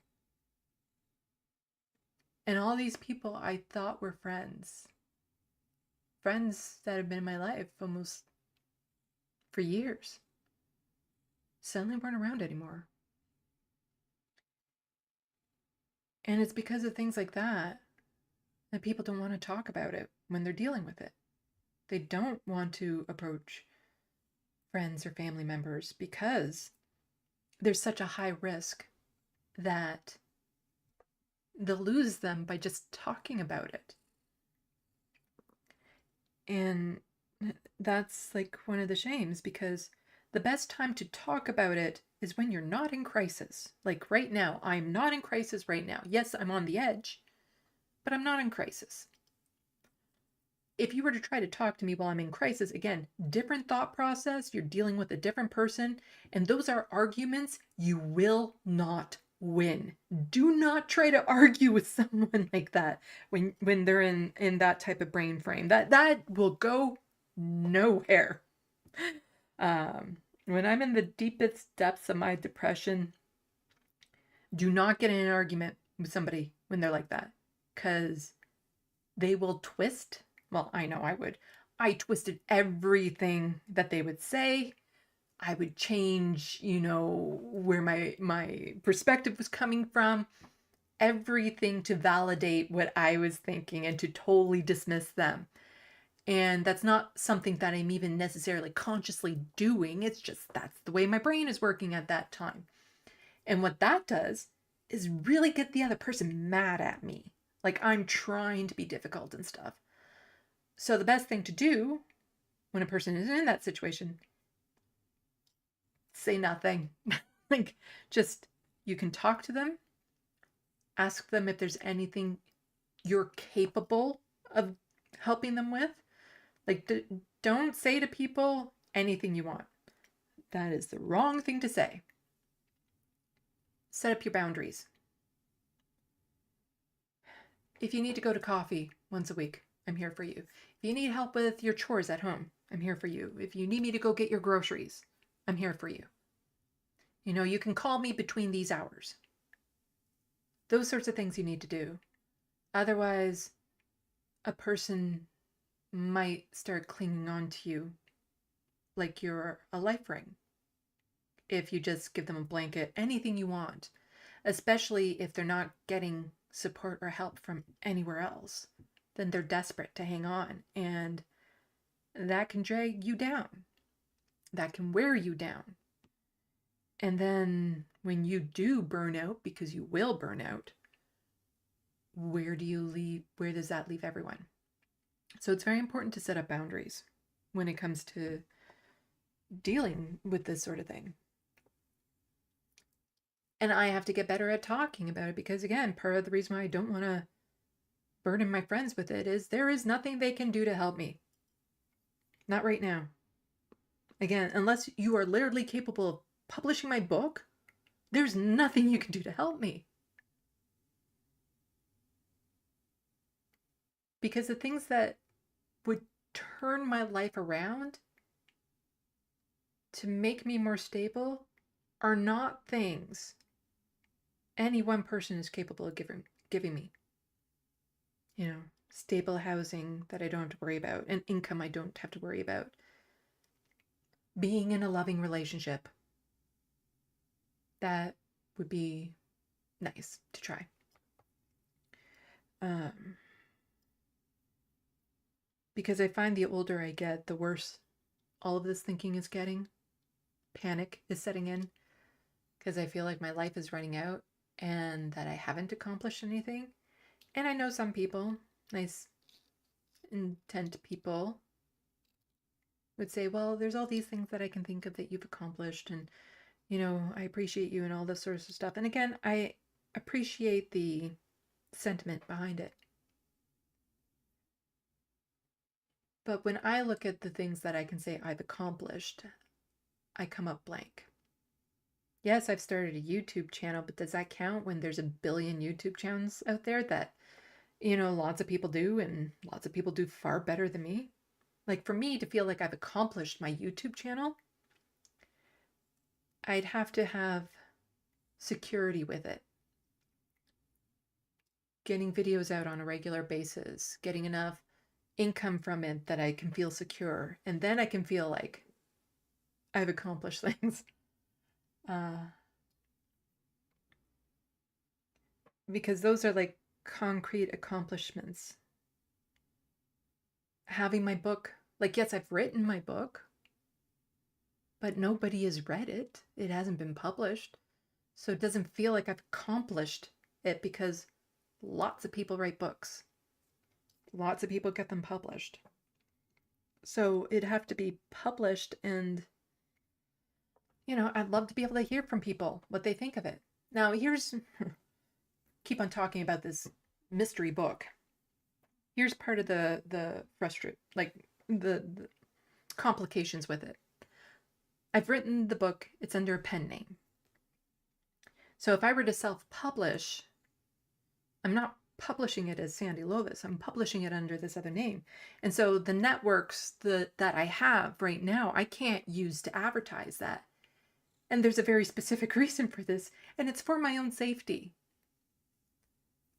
And all these people I thought were friends that had been in my life almost for years, suddenly weren't around anymore. And it's because of things like that people don't want to talk about it when they're dealing with it. They don't want to approach friends or family members because there's such a high risk that they'll lose them by just talking about it. And that's like one of the shames, because the best time to talk about it is when you're not in crisis. Like right now, I'm not in crisis right now. Yes, I'm on the edge, but I'm not in crisis. if you were to try to talk to me while I'm in crisis, again, different thought process, you're dealing with a different person, and those are arguments you will not win. Do not try to argue with someone like that when they're in that type of brain frame. That will go nowhere. When I'm in the deepest depths of my depression, do not get in an argument with somebody when they're like that, because they will twist. Well, I know I would. I twisted everything that they would say. I would change, where my perspective was coming from, everything to validate what I was thinking and to totally dismiss them. And that's not something that I'm even necessarily consciously doing. It's just that's the way my brain is working at that time. And what that does is really get the other person mad at me. Like I'm trying to be difficult and stuff. So the best thing to do when a person is in that situation, say nothing. Like just, you can talk to them, ask them if there's anything you're capable of helping them with. Like don't say to people anything you want. That is the wrong thing to say. Set up your boundaries. If you need to go to coffee once a week, I'm here for you. If you need help with your chores at home, I'm here for you. If you need me to go get your groceries, I'm here for you. You can call me between these hours. Those sorts of things you need to do. Otherwise, a person might start clinging on to you like you're a life ring. If you just give them a blanket, anything you want, especially if they're not getting support or help from anywhere else, then they're desperate to hang on, and that can drag you down. That can wear you down. And then when you do burn out, because you will burn out, where do you leave? Where does that leave everyone? So it's very important to set up boundaries when it comes to dealing with this sort of thing. And I have to get better at talking about it because, again, part of the reason why I don't want to burden my friends with it is there is nothing they can do to help me. Not right now. Again, unless you are literally capable of publishing my book, there's nothing you can do to help me. Because the things that would turn my life around to make me more stable are not things any one person is capable of giving me. Stable housing that I don't have to worry about, and income I don't have to worry about. Being in a loving relationship. That would be nice to try. Because I find the older I get, the worse all of this thinking is getting. Panic is setting in because I feel like my life is running out and that I haven't accomplished anything. And I know some people, nice intent people, would say, well, there's all these things that I can think of that you've accomplished, and I appreciate you and all this sort of stuff. And again, I appreciate the sentiment behind it. But when I look at the things that I can say I've accomplished, I come up blank. Yes, I've started a YouTube channel, but does that count when there's a billion YouTube channels out there that, lots of people do, and lots of people do far better than me? Like, for me to feel like I've accomplished my YouTube channel, I'd have to have security with it. Getting videos out on a regular basis, getting enough income from it that I can feel secure, and then I can feel like I've accomplished things. Because those are like concrete accomplishments. Having my book, like, yes, I've written my book, but nobody has read it. It hasn't been published. So it doesn't feel like I've accomplished it, because lots of people write books. Lots of people get them published. So it'd have to be published, and, I'd love to be able to hear from people what they think of it. Now, keep on talking about this mystery book. Here's part of the the complications with it. I've written the book, it's under a pen name. So if I were to self-publish, I'm not publishing it as SandeeLovas. I'm publishing it under this other name. And so the networks that I have right now, I can't use to advertise that. And there's a very specific reason for this, and it's for my own safety.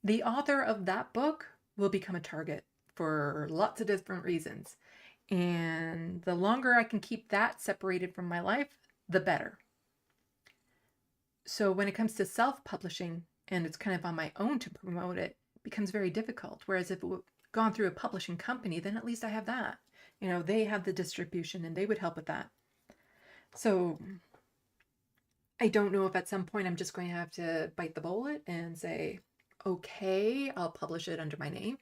The author of that book will become a target for lots of different reasons. And the longer I can keep that separated from my life, the better. So when it comes to self-publishing, and it's kind of on my own to promote it, it becomes very difficult. Whereas if it were gone through a publishing company, then at least I have that. You know, they have the distribution and they would help with that. So I don't know if at some point I'm just going to have to bite the bullet and say, okay, I'll publish it under my name.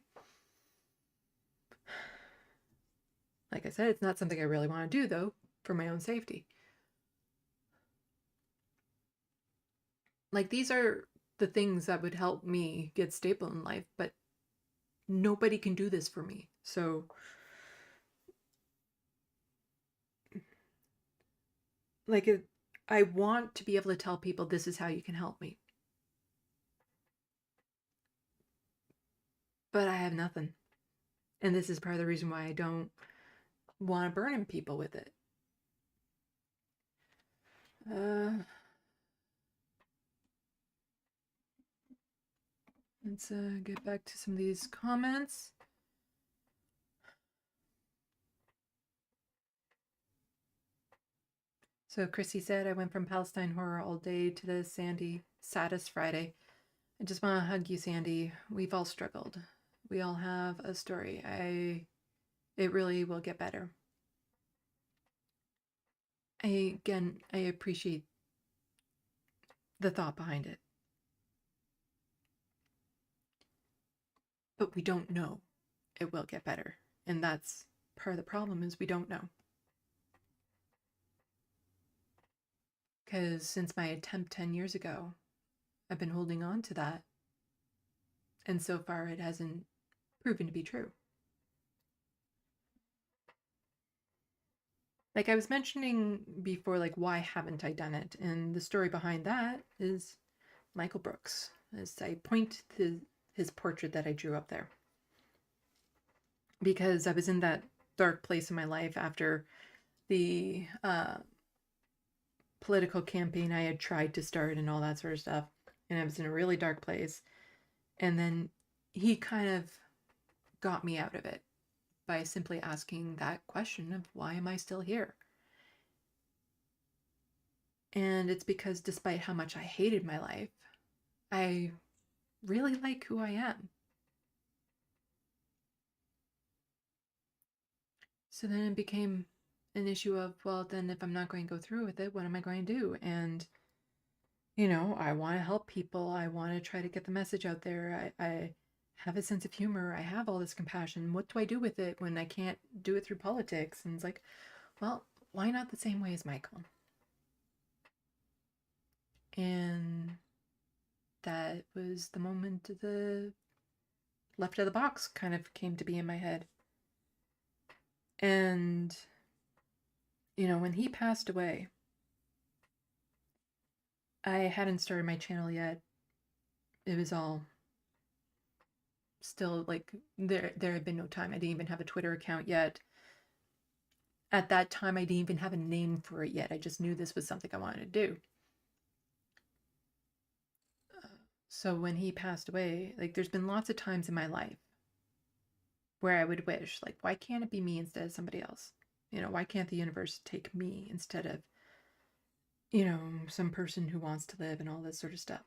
Like I said, it's not something I really want to do, though, for my own safety. Like, these are the things that would help me get stable in life, but nobody can do this for me. So, like, I want to be able to tell people this is how you can help me. But I have nothing. And this is part of the reason why I don't want to burden people with it. Let's get back to some of these comments. So Chrissy said, I went from Palestine horror all day to the Sandy saddest Friday. I just want to hug you, Sandy. We've all struggled. We all have a story. It really will get better. I appreciate the thought behind it. But we don't know it will get better. And that's part of the problem, is we don't know. Because since my attempt 10 years ago, I've been holding on to that. And so far, it hasn't proven to be true. Like I was mentioning before, like, why haven't I done it? And the story behind that is Michael Brooks. As I point to his portrait that I drew up there. Because I was in that dark place in my life after the political campaign I had tried to start and all that sort of stuff. And I was in a really dark place. And then he kind of got me out of it by simply asking that question of, why am I still here? And it's because despite how much I hated my life, I really like who I am. So then it became an issue of, well, then if I'm not going to go through with it, what am I going to do? And, you know, I want to help people. I want to try to get the message out there. I have a sense of humor. I have all this compassion. What do I do with it when I can't do it through politics? And it's like, well, why not the same way as Michael? And that was the moment the Left of the Box kind of came to be in my head. And, you know, when he passed away, I hadn't started my channel yet. It was all still like, there had been no time. I didn't even have a Twitter account yet. At that time, I didn't even have a name for it yet. I just knew this was something I wanted to do. So when he passed away, like, there's been lots of times in my life where I would wish, like, why can't it be me instead of somebody else? You know, why can't the universe take me instead of, you know, some person who wants to live and all this sort of stuff?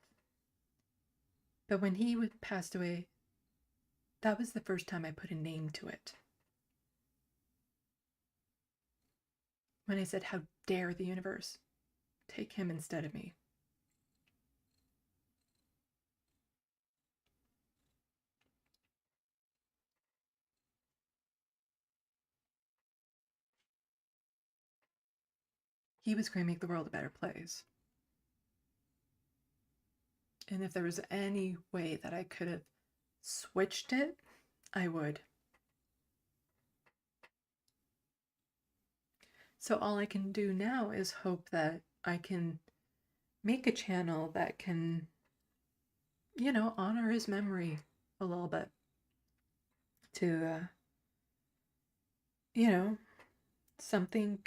But when he passed away, that was the first time I put a name to it. When I said, how dare the universe take him instead of me? He was going to make the world a better place. And if there was any way that I could have switched it, I would. So all I can do now is hope that I can make a channel that can, honor his memory a little bit to, something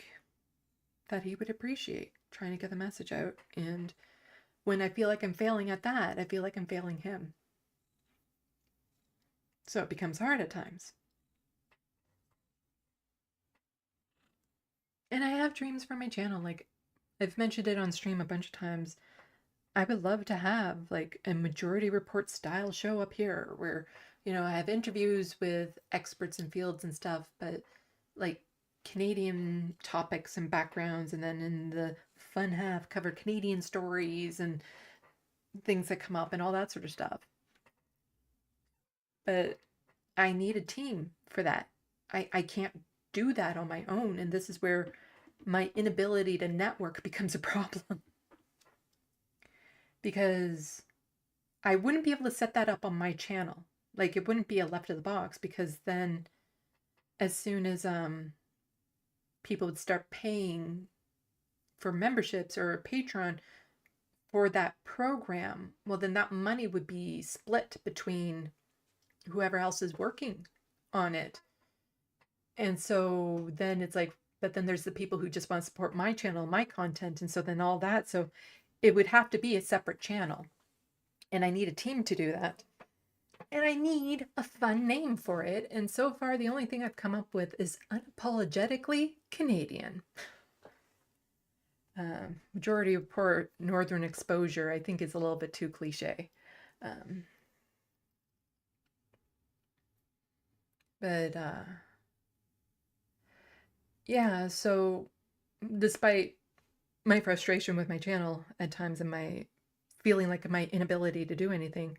that he would appreciate, trying to get the message out. And when I feel like I'm failing at that, I feel like I'm failing him. So it becomes hard at times. And I have dreams for my channel. Like, I've mentioned it on stream a bunch of times. I would love to have like a Majority Report style show up here where, I have interviews with experts in fields and stuff, but like Canadian topics and backgrounds, and then in the fun half cover Canadian stories and things that come up and all that sort of stuff. But I need a team for that. I can't do that on my own, and this is where my inability to network becomes a problem. Because I wouldn't be able to set that up on my channel. Like, it wouldn't be a Left of the Box, because then as soon as people would start paying for memberships or Patreon for that program, well, then that money would be split between whoever else is working on it. And so then it's like, but then there's the people who just want to support my channel, my content, and so then all that. So it would have to be a separate channel. And I need a team to do that. And I need a fun name for it. And so far, the only thing I've come up with is Unapologetically Canadian. Majority Report Northern Exposure, I think, is a little bit too cliche. Yeah, so despite my frustration with my channel at times and my feeling like my inability to do anything,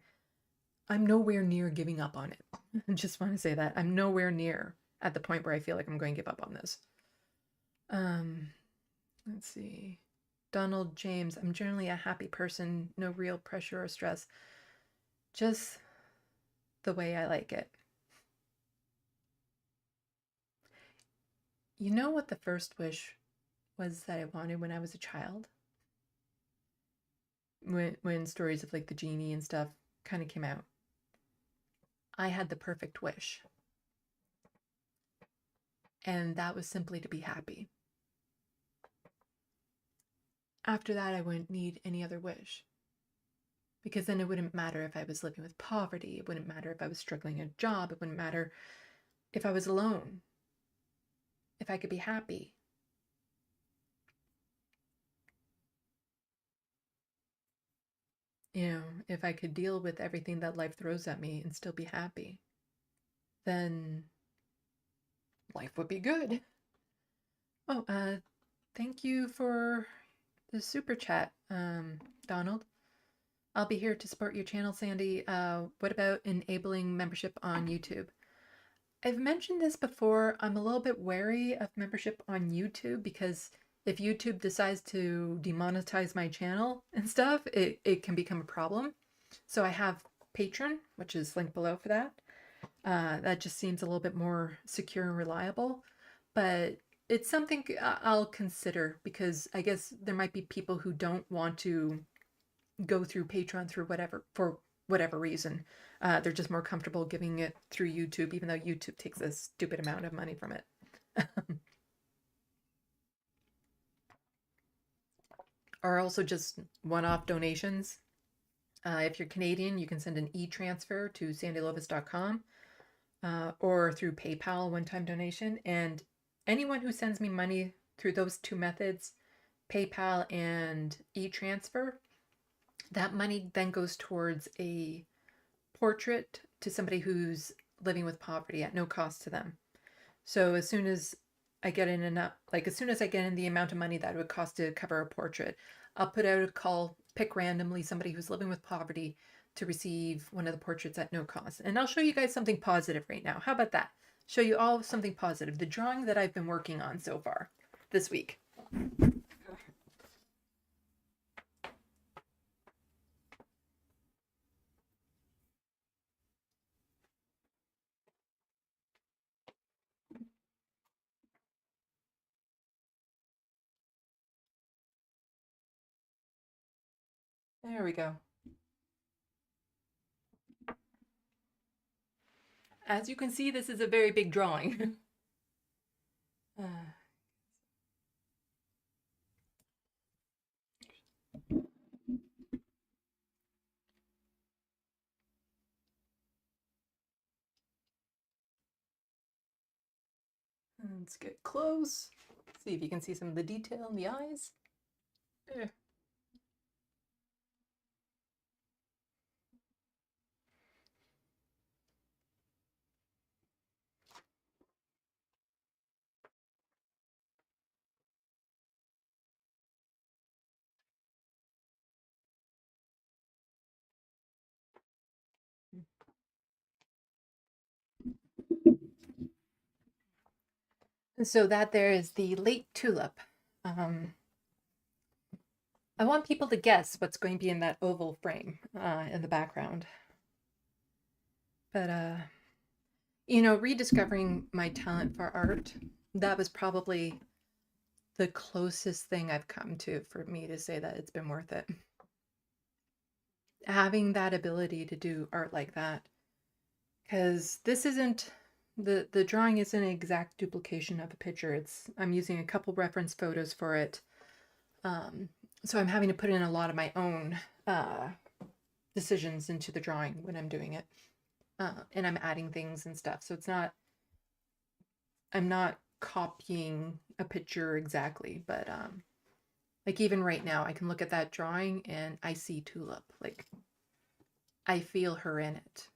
I'm nowhere near giving up on it. I just want to say that. I'm nowhere near at the point where I feel like I'm going to give up on this. Let's see. Donald James, I'm generally a happy person, no real pressure or stress. Just the way I like it. You know what the first wish was that I wanted when I was a child? When stories of like the genie and stuff kind of came out. I had the perfect wish. And that was simply to be happy. After that, I wouldn't need any other wish. Because then it wouldn't matter if I was living with poverty. It wouldn't matter if I was struggling at a job. It wouldn't matter if I was alone. If I could be happy. If I could deal with everything that life throws at me and still be happy, then life would be good. Oh, thank you for the super chat, Donald. I'll be here to support your channel, Sandy. What about enabling membership on YouTube? I've mentioned this before. I'm a little bit wary of membership on YouTube because if YouTube decides to demonetize my channel and stuff, it can become a problem. So I have Patreon, which is linked below for that. That just seems a little bit more secure and reliable. But it's something I'll consider because I guess there might be people who don't want to go through Patreon for whatever reason. They're just more comfortable giving it through YouTube, even though YouTube takes a stupid amount of money from it. Or also just one-off donations. If you're Canadian, you can send an e-transfer to SandeeLovas.com or through PayPal, one-time donation. And anyone who sends me money through those two methods, PayPal and e-transfer, that money then goes towards a portrait to somebody who's living with poverty at no cost to them. So as soon as I get in enough, as soon as I get in the amount of money that it would cost to cover a portrait, I'll put out a call, pick randomly somebody who's living with poverty to receive one of the portraits at no cost. And I'll show you guys something positive right now. How about that? Show you all something positive. The drawing that I've been working on so far this week. There we go. As you can see, this is a very big drawing. uh, let's get close. See if you can see some of the detail in the eyes. There. So that there is the late tulip. I want people to guess what's going to be in that oval frame in the background. But, rediscovering my talent for art, that was probably the closest thing I've come to for me to say that it's been worth it. Having that ability to do art like that. Because this isn't, the drawing isn't an exact duplication of a picture. I'm using a couple reference photos for it. So I'm having to put in a lot of my own decisions into the drawing when I'm doing it. And I'm adding things and stuff. So I'm not copying a picture exactly, but like even right now, I can look at that drawing and I see Tulip. Like I feel her in it.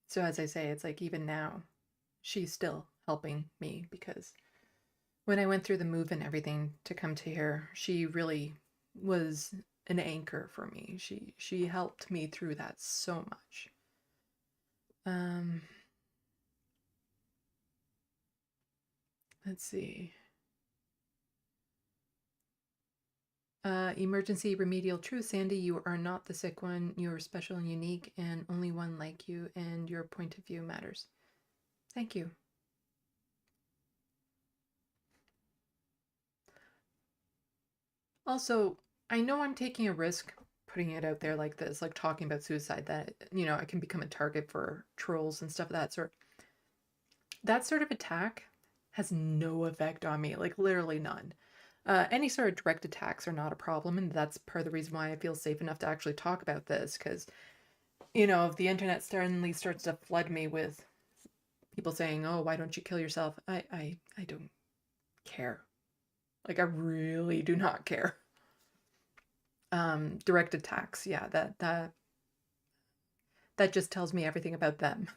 So as I say, it's like even now, she's still helping me because when I went through the move and everything to come to here, she really was an anchor for me. She helped me through that so much. Let's see. Emergency remedial truth, Sandy, you are not the sick one. You are special and unique and only one like you, and your point of view matters. Thank you. Also, I know I'm taking a risk putting it out there like this, like talking about suicide, that, I can become a target for trolls and stuff of that sort. That sort of attack has no effect on me, like literally none. Any sort of direct attacks are not a problem, and that's part of the reason why I feel safe enough to actually talk about this, because, if the internet suddenly starts to flood me with people saying, oh, why don't you kill yourself? I don't care. Like, I really do not care. Direct attacks, yeah, that just tells me everything about them.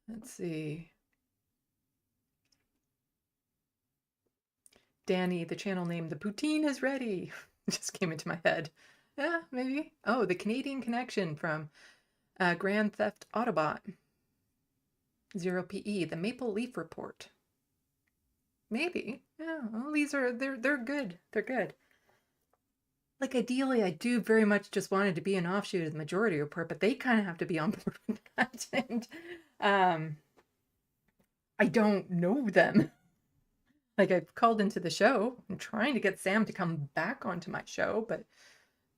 Let's see. Danny, the channel name, the poutine is ready. Just came into my head. Yeah, maybe. Oh, the Canadian connection from Grand Theft Autobot. 0PE, the Maple Leaf Report. Maybe. Yeah, well, they're good. They're good. Like, ideally, I do very much just wanted to be an offshoot of the Majority Report, but they kind of have to be on board with that. And I don't know them. Like, I've called into the show. I'm trying to get Sam to come back onto my show, but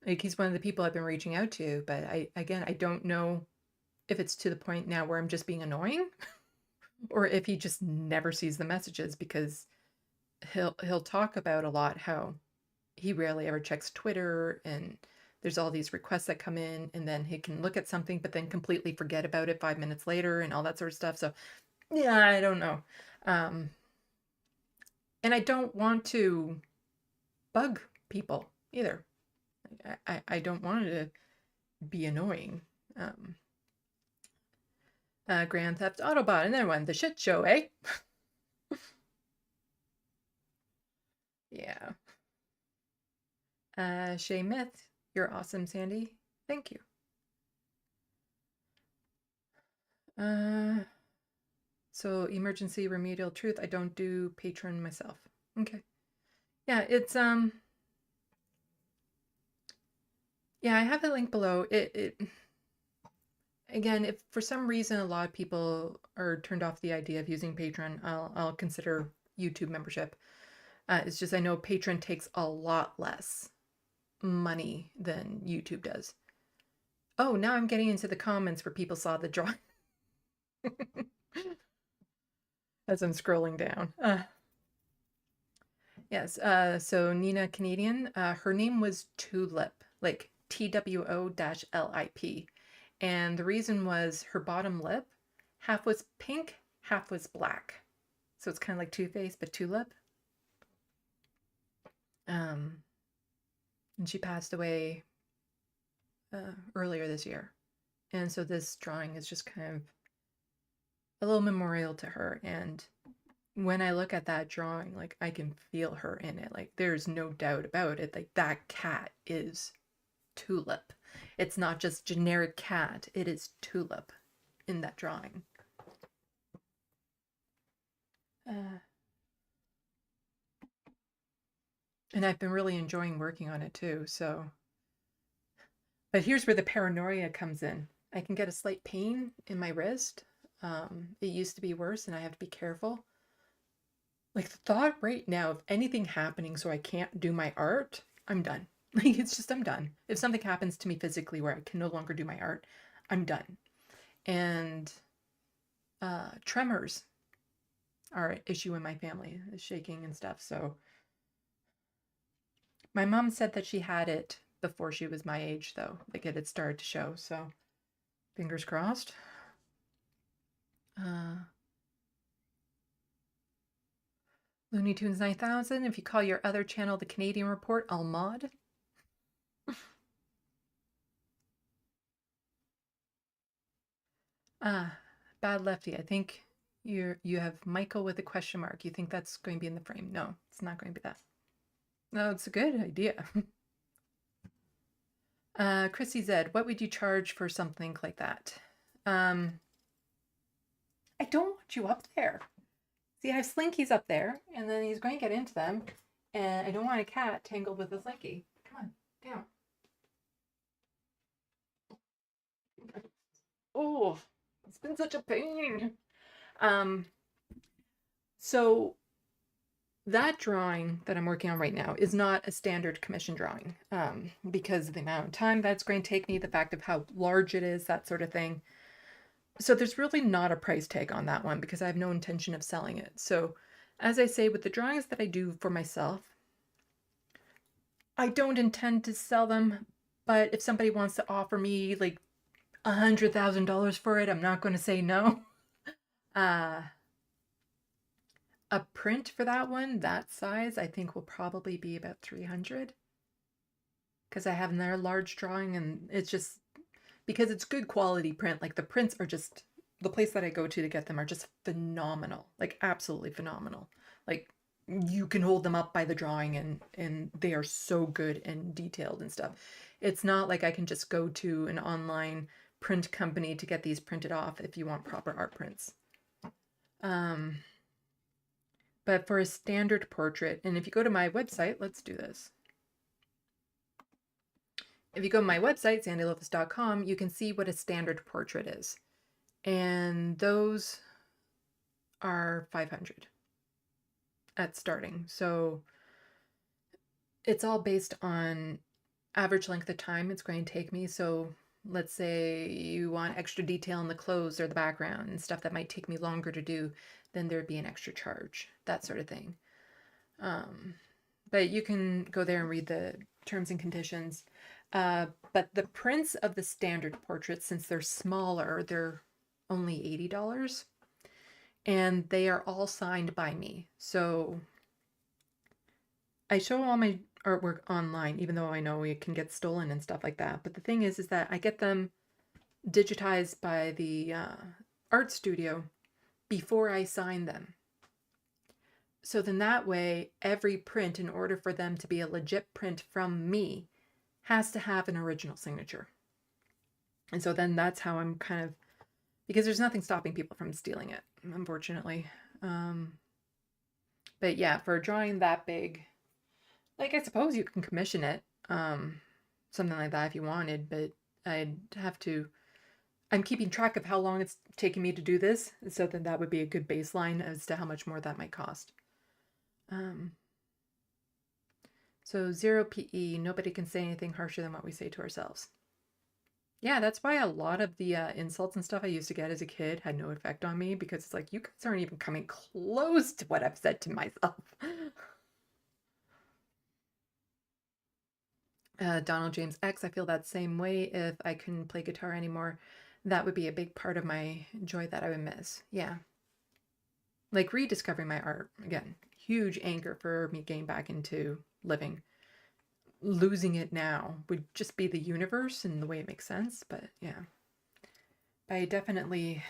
like he's one of the people I've been reaching out to. But I don't know if it's to the point now where I'm just being annoying or if he just never sees the messages, because he'll talk about a lot how he rarely ever checks Twitter, and there's all these requests that come in, and then he can look at something but then completely forget about it 5 minutes later and all that sort of stuff. So yeah, I don't know. And I don't want to bug people either. I don't want it to be annoying. Grand Theft Autobot, another one, the shit show, eh? Yeah. Shay Myth, you're awesome, Sandy. Thank you. So emergency remedial truth, I don't do Patreon myself. Okay. Yeah, it's yeah, I have a link below. It again, if for some reason a lot of people are turned off the idea of using Patreon, I'll consider YouTube membership. It's just I know Patreon takes a lot less money than YouTube does. Oh, now I'm getting into the comments where people saw the drawing as I'm scrolling down. Yes, so Nina Canadian, her name was Tulip, like TWO-LIP. And the reason was her bottom lip, half was pink, half was black. So it's kind of like Two-Face, but tulip. And she passed away earlier this year. And so this drawing is just kind of a little memorial to her. And when I look at that drawing, like I can feel her in it. Like there's no doubt about it. Like that cat is Tulip. It's not just generic cat. It is Tulip in that drawing. And I've been really enjoying working on it too. So, but here's where the paranoia comes in. I can get a slight pain in my wrist. It used to be worse, and I have to be careful. Like the thought right now of anything happening so I can't do my art, I'm done. Like it's just I'm done. If something happens to me physically where I can no longer do my art, I'm done. And tremors are an issue in my family, shaking and stuff. So my mom said that she had it before she was my age, though. Like it had started to show. So fingers crossed. Looney Tunes 9000. If you call your other channel the Canadian Report, I'll mod. Bad Lefty. I think you have Michael with a question mark. You think that's going to be in the frame? No, it's not going to be that. No, it's a good idea. Chrissy Zed, what would you charge for something like that? I don't want you up there. See, I have slinkies up there, and then he's going to get into them, and I don't want a cat tangled with a slinky. Come on, down. Oh, it's been such a pain. So that drawing that I'm working on right now is not a standard commission drawing because of the amount of time that's going to take me, the fact of how large it is, that sort of thing. So there's really not a price tag on that one because I have no intention of selling it. So as I say, with the drawings that I do for myself, I don't intend to sell them, but if somebody wants to offer me like $100,000 for it, I'm not going to say no. A print for that one, that size, I think will probably be about 300 because I have another large drawing and it's just because it's good quality print. Like the prints are just, the place that I go to get them are just phenomenal, like absolutely phenomenal. Like you can hold them up by the drawing and they are so good and detailed and stuff. It's not like I can just go to an online print company to get these printed off if you want proper art prints. But for a standard portrait, and if you go to my website, let's do this. If you go to my website, SandeeLovas.com, you can see what a standard portrait is. And those are 500 at starting. So it's all based on average length of time it's going to take me. So let's say you want extra detail in the clothes or the background and stuff that might take me longer to do, then there'd be an extra charge, that sort of thing. But you can go there and read the terms and conditions. But the prints of the standard portraits, since they're smaller, they're only $80. And they are all signed by me. So I show all my artwork online, even though I know it can get stolen and stuff like that. But the thing is that I get them digitized by the art studio before I sign them. So then that way, every print, in order for them to be a legit print from me, has to have an original signature. And so then that's how I'm kind of, because there's nothing stopping people from stealing it, unfortunately. But yeah, for a drawing that big, like I suppose you can commission it, something like that if you wanted, but I'd have to, I'm keeping track of how long it's taking me to do this, so then that would be a good baseline as to how much more that might cost. So 0 PE, nobody can say anything harsher than what we say to ourselves. Yeah, that's why a lot of the insults and stuff I used to get as a kid had no effect on me, because it's like, you guys aren't even coming close to what I've said to myself. Donald James X, I feel that same way. If I couldn't play guitar anymore, that would be a big part of my joy that I would miss. Yeah. Like rediscovering my art, again, huge anchor for me getting back into living. Losing it now would just be the universe and the way it makes sense, but yeah. I definitely,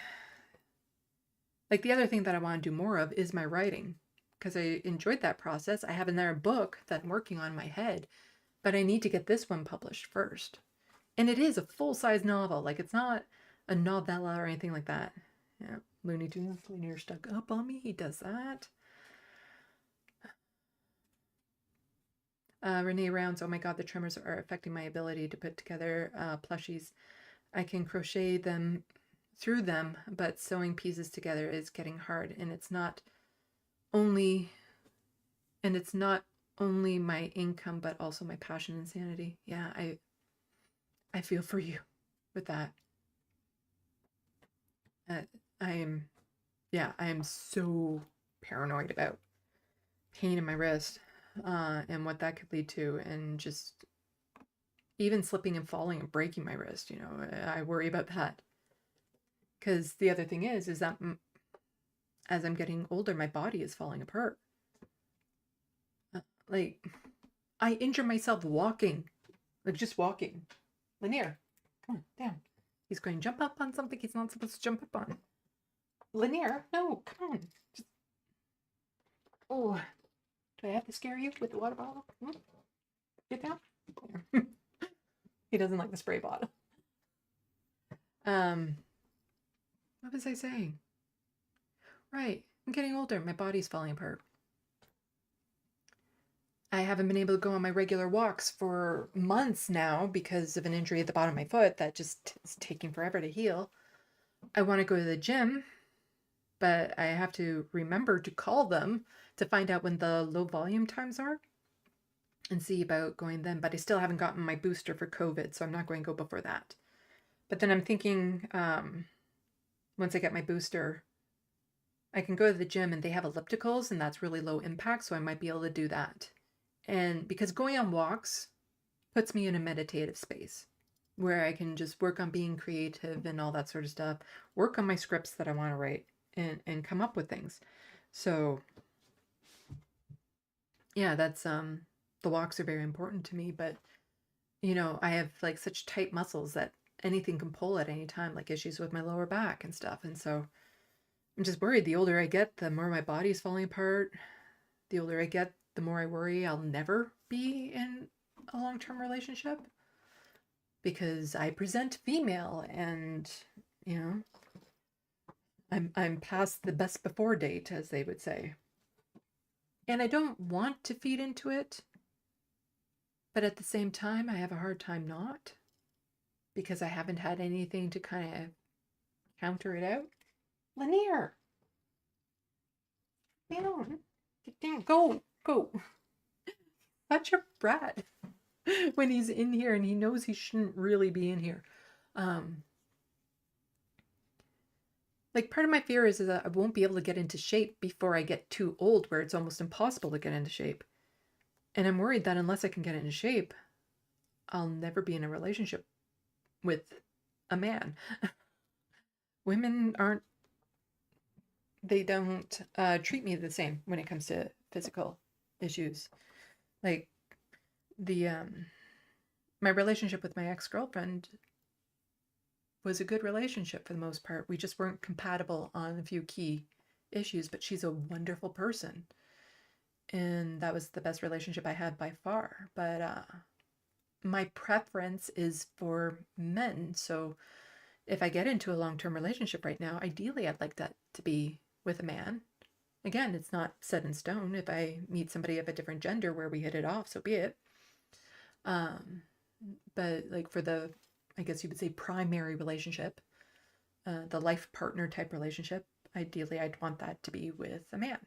like, the other thing that I want to do more of is my writing, because I enjoyed that process. I have another book that I'm working on in my head, but I need to get this one published first. And it is a full-size novel. Like, it's not a novella or anything like that. Yeah, Looney Tunes, Linear stuck up on me. He does that. Renee Rounds, oh my God, the tremors are affecting my ability to put together plushies. I can crochet them through them, but sewing pieces together is getting hard, and it's not only my income, but also my passion and sanity. Yeah, I feel for you with that. I am so paranoid about pain in my wrist, and what that could lead to, and just even slipping and falling and breaking my wrist. I worry about that, because the other thing is that as I'm getting older, my body is falling apart. Like, I injure myself walking, like just walking. Lanier, come on, down. He's going to jump up on something he's not supposed to jump up on. Lanier, no, come on. Just... Oh, do I have to scare you with the water bottle? Get down. There. He doesn't like the spray bottle. What was I saying? Right, I'm getting older. My body's falling apart. I haven't been able to go on my regular walks for months now because of an injury at the bottom of my foot that just is taking forever to heal. I want to go to the gym, but I have to remember to call them to find out when the low volume times are and see about going then. But I still haven't gotten my booster for COVID, so I'm not going to go before that. But then I'm thinking, once I get my booster, I can go to the gym and they have ellipticals, and that's really low impact, so I might be able to do that. And because going on walks puts me in a meditative space where I can just work on being creative and all that sort of stuff, work on my scripts that I want to write, and come up with things. So yeah, that's the walks are very important to me, but I have like such tight muscles that anything can pull at any time, like issues with my lower back and stuff. And so I'm just worried the older I get, the more my body's falling apart. The older I get, the more I worry I'll never be in a long-term relationship, because I present female, and I'm past the best before date, as they would say. And I don't want to feed into it, but at the same time I have a hard time not, because I haven't had anything to kind of counter it out. Lanier, down, get down, go. Such a brat when he's in here and he knows he shouldn't really be in here. Like, part of my fear is that I won't be able to get into shape before I get too old, where it's almost impossible to get into shape. And I'm worried that unless I can get into shape, I'll never be in a relationship with a man. Women they don't treat me the same when it comes to physical issues. Like, my relationship with my ex-girlfriend was a good relationship for the most part. We just weren't compatible on a few key issues, but she's a wonderful person. And that was the best relationship I had by far. But my preference is for men. So if I get into a long-term relationship right now, ideally I'd like that to be with a man. Again, it's not set in stone. If I meet somebody of a different gender where we hit it off, so be it. But like, for the, I guess you would say, primary relationship, the life partner type relationship, ideally I'd want that to be with a man.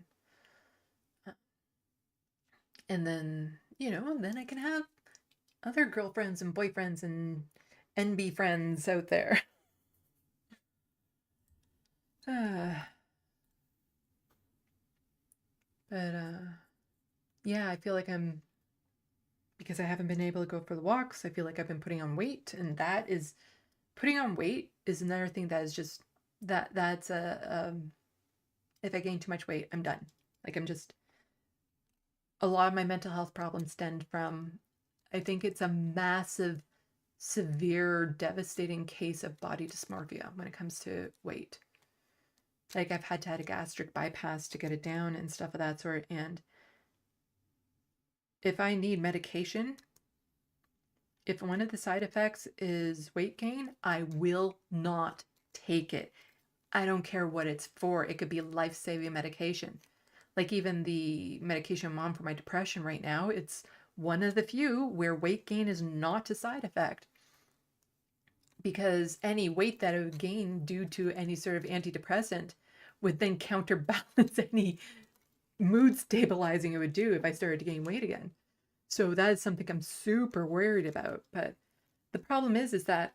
And then then I can have other girlfriends and boyfriends and NB friends out there. But yeah, I feel like because I haven't been able to go for the walks, I feel like I've been putting on weight, and putting on weight is another thing that is just that's if I gain too much weight, I'm done. Like a lot of my mental health problems stemmed from, I think it's a massive, severe, devastating case of body dysmorphia when it comes to weight. Like I've had to have a gastric bypass to get it down and stuff of that sort. And if I need medication, if one of the side effects is weight gain, I will not take it. I don't care what it's for. It could be life-saving medication. Like even the medication I'm on for my depression right now, it's one of the few where weight gain is not a side effect. Because any weight that I would gain due to any sort of antidepressant would then counterbalance any mood stabilizing it would do if I started to gain weight again. So that is something I'm super worried about. But the problem is that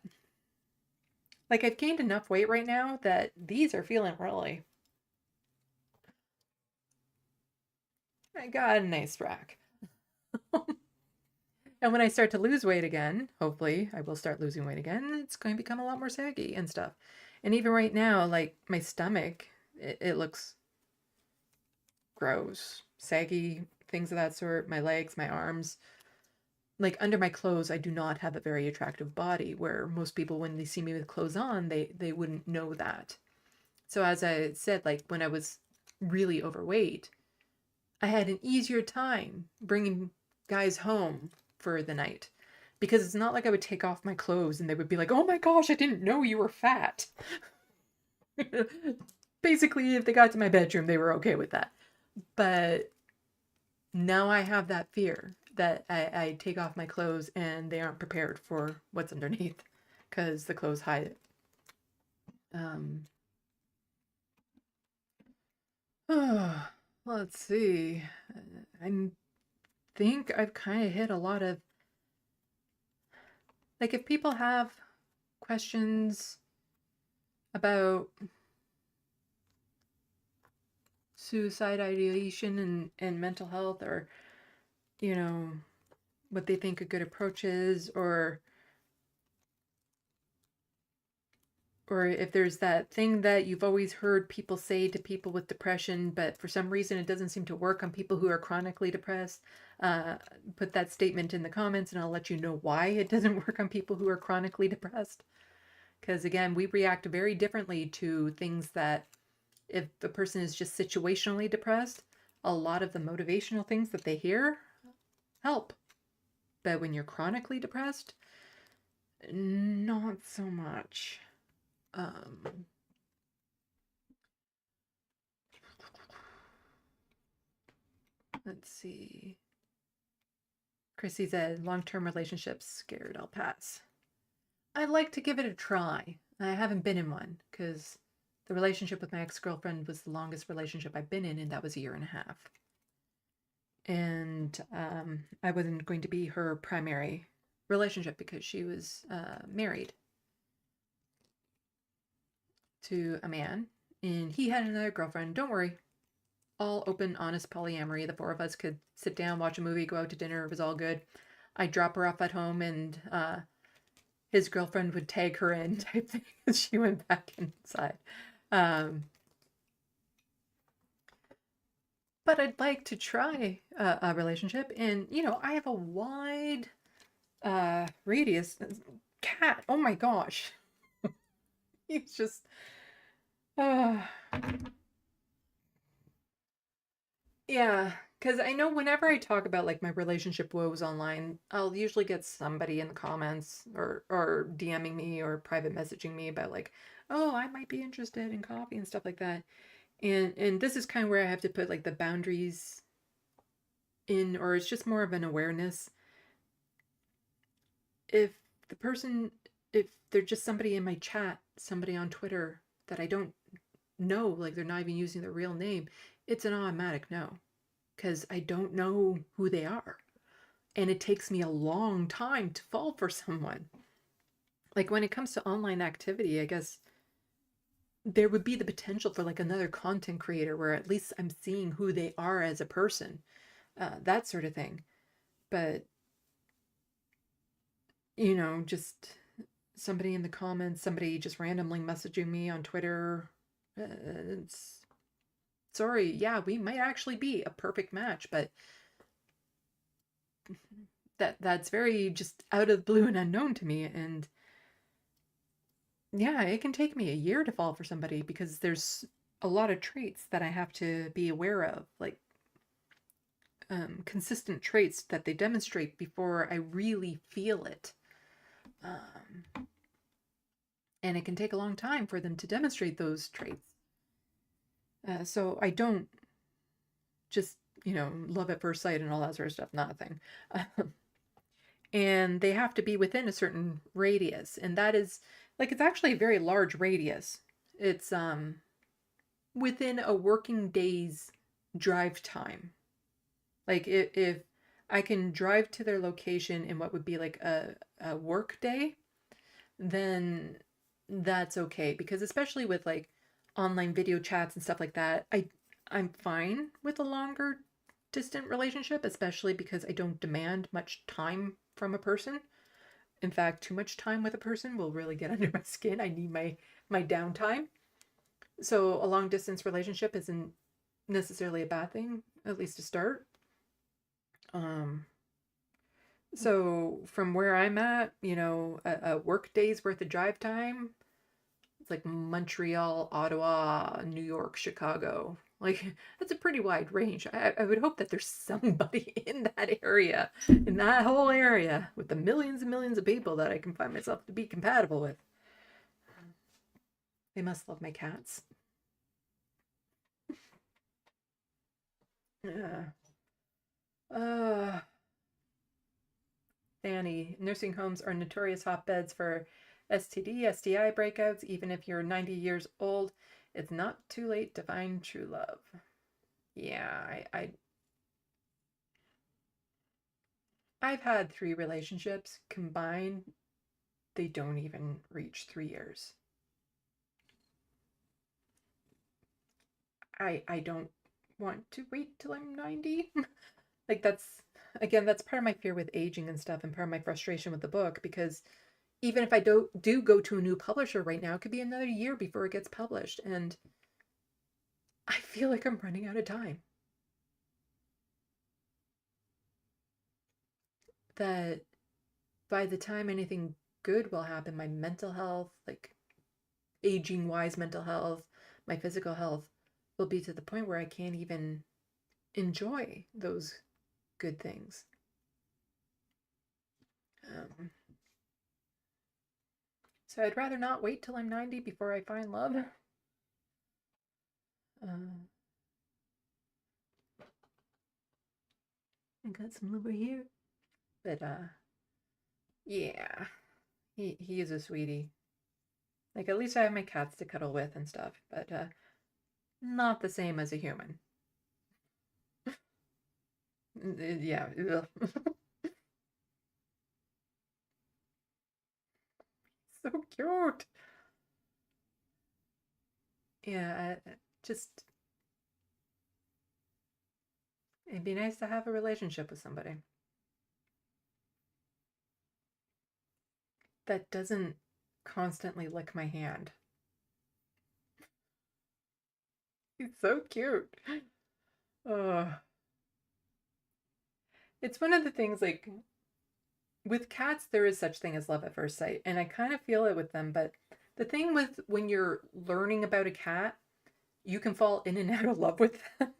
like I've gained enough weight right now that these are feeling really. I got a nice rack. And when I start to lose weight again, hopefully I will start losing weight again, it's going to become a lot more saggy and stuff. And even right now, like my stomach, it looks gross, saggy, things of that sort. My legs, my arms. Like under my clothes, I do not have a very attractive body, where most people, when they see me with clothes on, they wouldn't know that. So as I said, like when I was really overweight, I had an easier time bringing guys home for the night, because it's not like I would take off my clothes and they would be like, oh my gosh, I didn't know you were fat. Basically, if they got to my bedroom, they were okay with that. But now I have that fear that I take off my clothes and they aren't prepared for what's underneath because the clothes hide it. Let's see. I think I've kind of hit a lot of, like, if people have questions about suicide ideation and mental health, or, what they think a good approach is, or if there's that thing that you've always heard people say to people with depression, but for some reason it doesn't seem to work on people who are chronically depressed, put that statement in the comments and I'll let you know why it doesn't work on people who are chronically depressed. Because again, we react very differently to things that, if a person is just situationally depressed, a lot of the motivational things that they hear help. But when you're chronically depressed, not so much. Let's see. Chrissy said, long-term relationships, scared I'll pass. I'd like to give it a try. I haven't been in one because the relationship with my ex-girlfriend was the longest relationship I've been in, and that was 1.5 years. And I wasn't going to be her primary relationship because she was married to a man, and he had another girlfriend. Don't worry. All open, honest polyamory. The four of us could sit down, watch a movie, go out to dinner. It was all good. I'd drop her off at home, and his girlfriend would tag her in type thing as she went back inside. But I'd like to try a relationship, and I have a wide radius. Cat, oh my gosh. He's just yeah, because I know whenever I talk about like my relationship woes online, I'll usually get somebody in the comments or DMing me or private messaging me about like, oh, I might be interested in coffee and stuff like that. And this is kind of where I have to put like the boundaries in, or it's just more of an awareness. If they're just somebody in my chat, somebody on Twitter that I don't know, like they're not even using their real name, it's an automatic no, because I don't know who they are. And it takes me a long time to fall for someone. Like when it comes to online activity, I guess there would be the potential for like another content creator where at least I'm seeing who they are as a person, that sort of thing. But, just somebody in the comments, somebody just randomly messaging me on Twitter, it's sorry, yeah, we might actually be a perfect match, but that's very just out of the blue and unknown to me. And yeah, it can take me a year to fall for somebody because there's a lot of traits that I have to be aware of, like consistent traits that they demonstrate before I really feel it. And it can take a long time for them to demonstrate those traits. So I don't just, love at first sight and all that sort of stuff, not a thing. And they have to be within a certain radius. And that is, like, it's actually a very large radius. It's within a working day's drive time. Like, if I can drive to their location in what would be like a work day, then that's okay. Because especially with like online video chats and stuff like that, I'm fine with a longer distant relationship, especially because I don't demand much time from a person. In fact, too much time with a person will really get under my skin. I need my downtime. So a long distance relationship isn't necessarily a bad thing, at least to start. Um, so from where I'm at, a work day's worth of drive time, it's like Montreal, Ottawa, New York, Chicago. Like, that's a pretty wide range. I would hope that there's somebody in that area, in that whole area, with the millions and millions of people that I can find myself to be compatible with. They must love my cats. Yeah. Uh, Fanny, nursing homes are notorious hotbeds for STD, STI breakouts. Even if you're 90 years old, it's not too late to find true love. Yeah, I've had 3 relationships combined. They don't even reach 3 years. I don't want to wait till I'm 90. Like that's part of my fear with aging and stuff and part of my frustration with the book because even if I do go to a new publisher right now, it could be another year before it gets published and I feel like I'm running out of time. That by the time anything good will happen, my mental health, like aging wise mental health, my physical health will be to the point where I can't even enjoy those good things. Um, so I'd rather not wait till I'm 90 before I find love. Uh, I got some over here. But yeah, he is a sweetie. Like at least I have my cats to cuddle with and stuff, but not the same as a human. Yeah. So cute. Yeah, just it'd be nice to have a relationship with somebody that doesn't constantly lick my hand. He's so cute. Oh, it's one of the things like with cats, there is such thing as love at first sight, and I kind of feel it with them. But the thing with when you're learning about a cat, you can fall in and out of love with them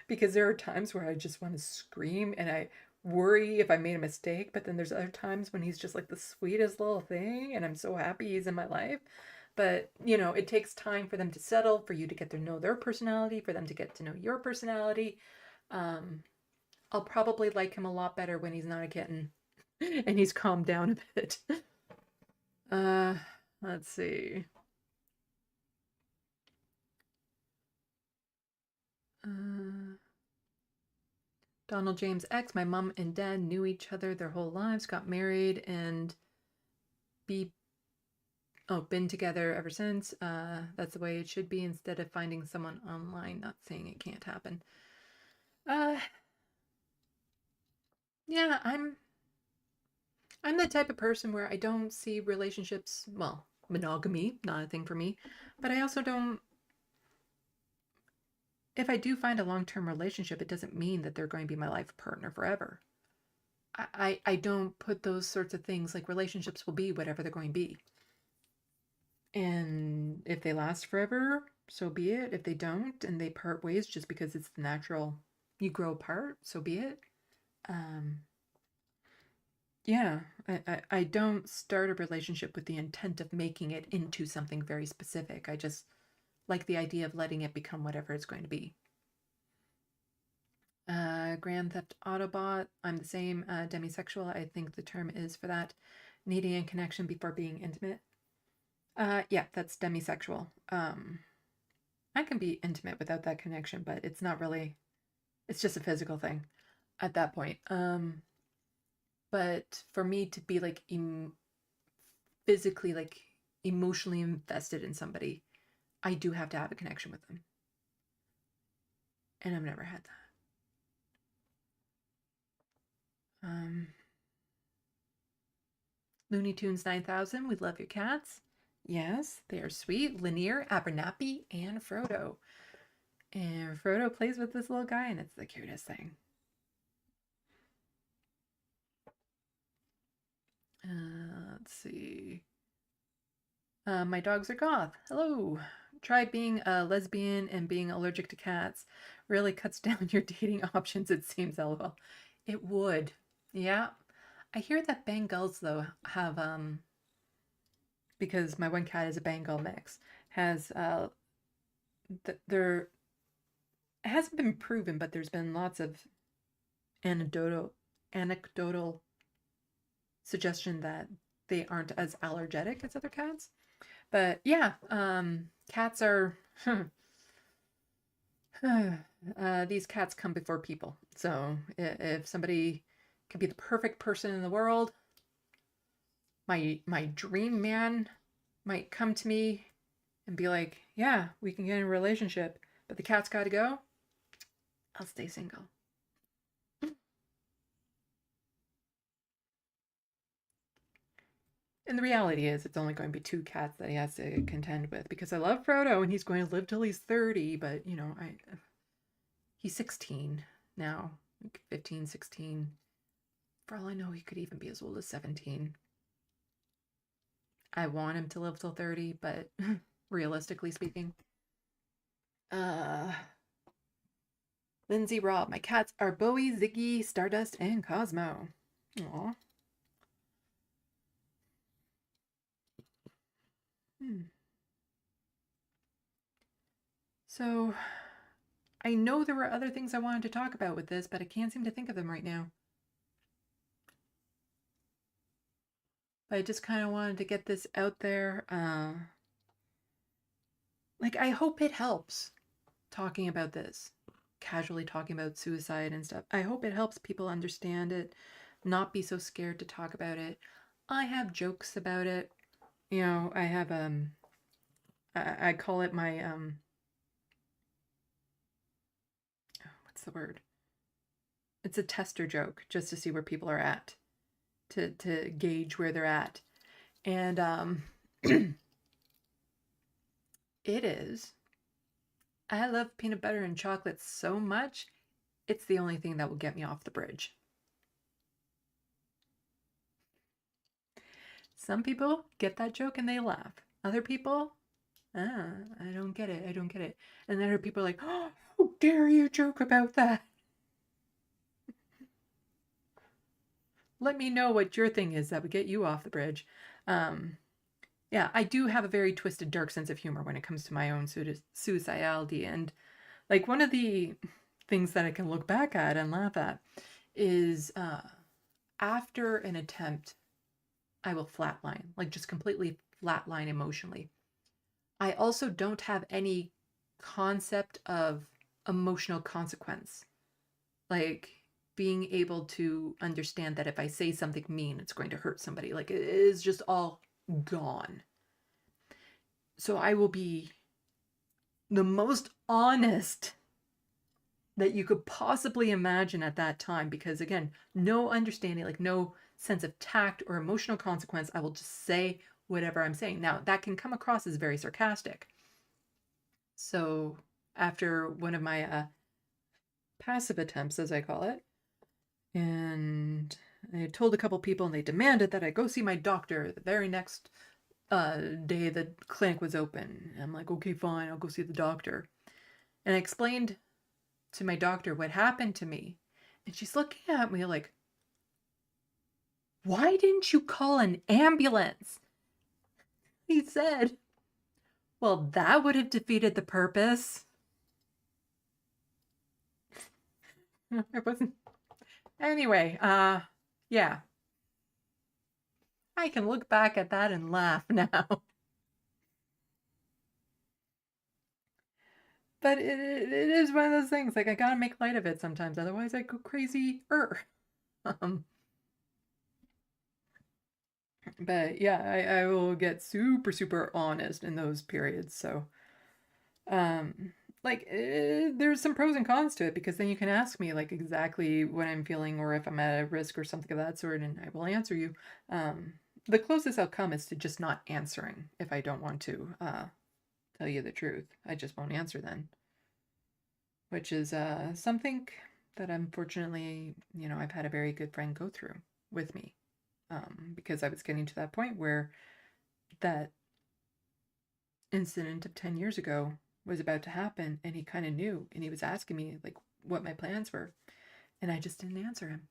because there are times where I just want to scream and I worry if I made a mistake. But then there's other times when he's just like the sweetest little thing, and I'm so happy he's in my life. But it takes time for them to settle, for you to get to know their personality, for them to get to know your personality. Um, I'll probably like him a lot better when he's not a kitten and he's calmed down a bit. Uh, let's see. Uh, Donald James X, my mom and dad knew each other their whole lives, got married, and been together ever since. That's the way it should be instead of finding someone online. Not saying it can't happen. Uh, yeah, I'm the type of person where I don't see relationships, well, monogamy, not a thing for me, but I also don't, if I do find a long-term relationship, it doesn't mean that they're going to be my life partner forever. I don't put those sorts of things, like relationships will be whatever they're going to be. And if they last forever, so be it. If they don't and they part ways just because it's the natural, you grow apart, so be it. Um, yeah, I don't start a relationship with the intent of making it into something very specific. I just like the idea of letting it become whatever it's going to be. Grand Theft Autobot, I'm the same. Demisexual, I think the term is for that. Needing a connection before being intimate. Yeah, that's demisexual. I can be intimate without that connection, but it's not really, it's just a physical thing at that point. But for me to be like physically, like emotionally invested in somebody, I do have to have a connection with them. And I've never had that. Looney Tunes 9000, we love your cats. Yes, they are sweet. Linear, Abernathy, and Frodo. And Frodo plays with this little guy, and it's the cutest thing. Let's see. My dogs are goth. Hello. Try being a lesbian and being allergic to cats. Really cuts down your dating options, it seems, lol. It would. Yeah. I hear that Bengals, though, have, because my one cat is a Bengal mix, has, there, it hasn't been proven, but there's been lots of anecdotal suggestion that they aren't as allergic as other cats. But yeah, cats are these cats come before people. So if somebody could be the perfect person in the world, my dream man might come to me and be like, yeah, we can get in a relationship, but the cat's got to go, I'll stay single. And the reality is, it's only going to be 2 cats that he has to contend with, because I love Frodo and he's going to live till he's 30, but, you know, he's 16 now, like 15, 16. For all I know, he could even be as old as 17. I want him to live till 30, but realistically speaking. Lindsay Robb, my cats are Bowie, Ziggy, Stardust, and Cosmo. Aw. So, I know there were other things I wanted to talk about with this, but I can't seem to think of them right now. But I just kind of wanted to get this out there. Like, I hope it helps talking about this, casually talking about suicide and stuff. I hope it helps people understand it, not be so scared to talk about it. I have jokes about it. You know, I have, I call it my, what's the word? It's a tester joke, just to see where people are at, to gauge where they're at. And it is, I love peanut butter and chocolate so much, it's the only thing that will get me off the bridge. Some people get that joke and they laugh. Other people, I don't get it. I don't get it. And then other people are like, oh, how dare you joke about that? Let me know what your thing is that would get you off the bridge. Yeah, I do have a very twisted, dark sense of humor when it comes to my own suicidality. And like one of the things that I can look back at and laugh at is after an attempt, I will flatline, like just completely flatline emotionally. I also don't have any concept of emotional consequence. Like, being able to understand that if I say something mean, it's going to hurt somebody. Like it is just all gone. So I will be the most honest that you could possibly imagine at that time, because again, no understanding, like no sense of tact or emotional consequence. I will just say whatever I'm saying. Now, that can come across as very sarcastic. So after one of my passive attempts, as I call it, and I told a couple people and they demanded that I go see my doctor the very next day the clinic was open. I'm like, okay, fine, I'll go see the doctor. And I explained to my doctor what happened to me. And she's looking at me like, why didn't you call an ambulance? He said, well, that would have defeated the purpose. It wasn't. Anyway, yeah. I can look back at that and laugh now. But it is one of those things, like I gotta make light of it sometimes, otherwise I go crazy. Um, but yeah, I will get super, super honest in those periods. So, um, there's some pros and cons to it, because then you can ask me like exactly what I'm feeling or if I'm at a risk or something of that sort, and I will answer you. The closest I'll come is to just not answering if I don't want to tell you the truth. I just won't answer then, which is something that unfortunately, I've had a very good friend go through with me, because I was getting to that point where that incident of 10 years ago was about to happen, and he kind of knew, and he was asking me like what my plans were, and I just didn't answer him.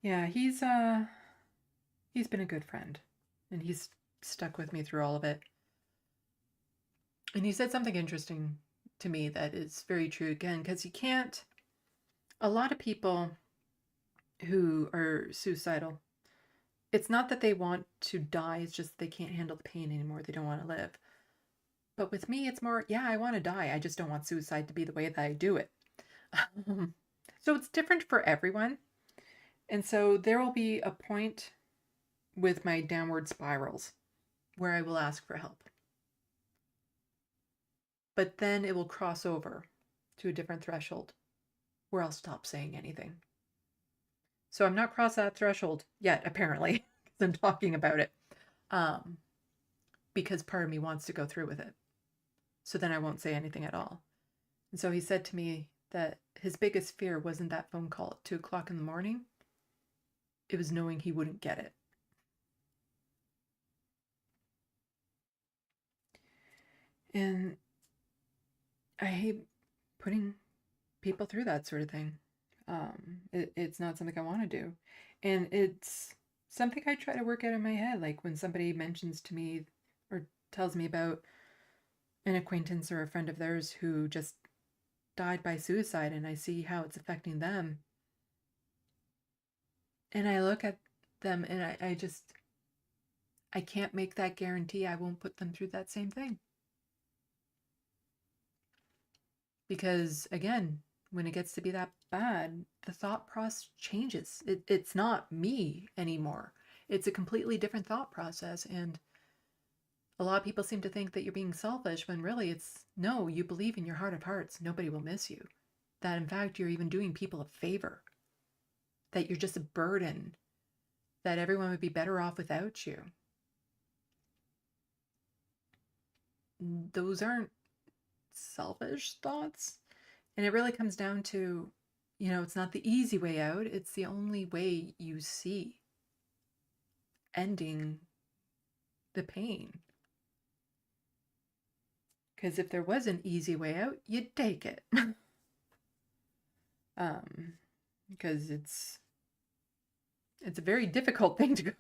Yeah, he's been a good friend, and he's stuck with me through all of it. And he said something interesting to me that is very true again, because a lot of people who are suicidal, it's not that they want to die, it's just they can't handle the pain anymore. They don't want to live. But with me, it's more, yeah, I want to die. I just don't want suicide to be the way that I do it. So it's different for everyone. And so there will be a point with my downward spirals where I will ask for help. But then it will cross over to a different threshold where I'll stop saying anything. So I'm not crossed that threshold yet, apparently, because I'm talking about it. Because part of me wants to go through with it. So then I won't say anything at all. And so he said to me that his biggest fear wasn't that phone call at 2:00 in the morning. It was knowing he wouldn't get it. And I hate putting people through that sort of thing. It's not something I want to do. And it's something I try to work out in my head. Like when somebody mentions to me or tells me about an acquaintance or a friend of theirs who just died by suicide, and I see how it's affecting them. And I look at them and I can't make that guarantee I won't put them through that same thing. Because again, when it gets to be that bad, the thought process changes. It's not me anymore. It's a completely different thought process. And a lot of people seem to think that you're being selfish when really it's no, you believe in your heart of hearts nobody will miss you. That in fact, you're even doing people a favor. That you're just a burden. That everyone would be better off without you. Those aren't selfish thoughts. And it really comes down to, it's not the easy way out. It's the only way you see ending the pain. Because if there was an easy way out, you'd take it. Because it's a very difficult thing to go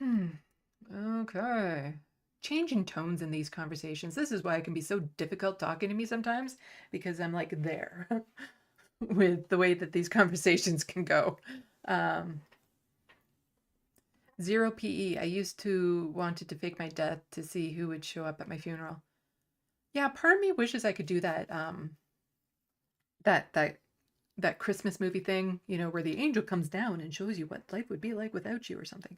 through. Okay. Changing tones in these conversations. This is why it can be so difficult talking to me sometimes, because I'm like there with the way that these conversations can go. 0 PE. I used to wanted to fake my death to see who would show up at my funeral. Yeah, part of me wishes I could do that. that Christmas movie thing, you know, where the angel comes down and shows you what life would be like without you or something.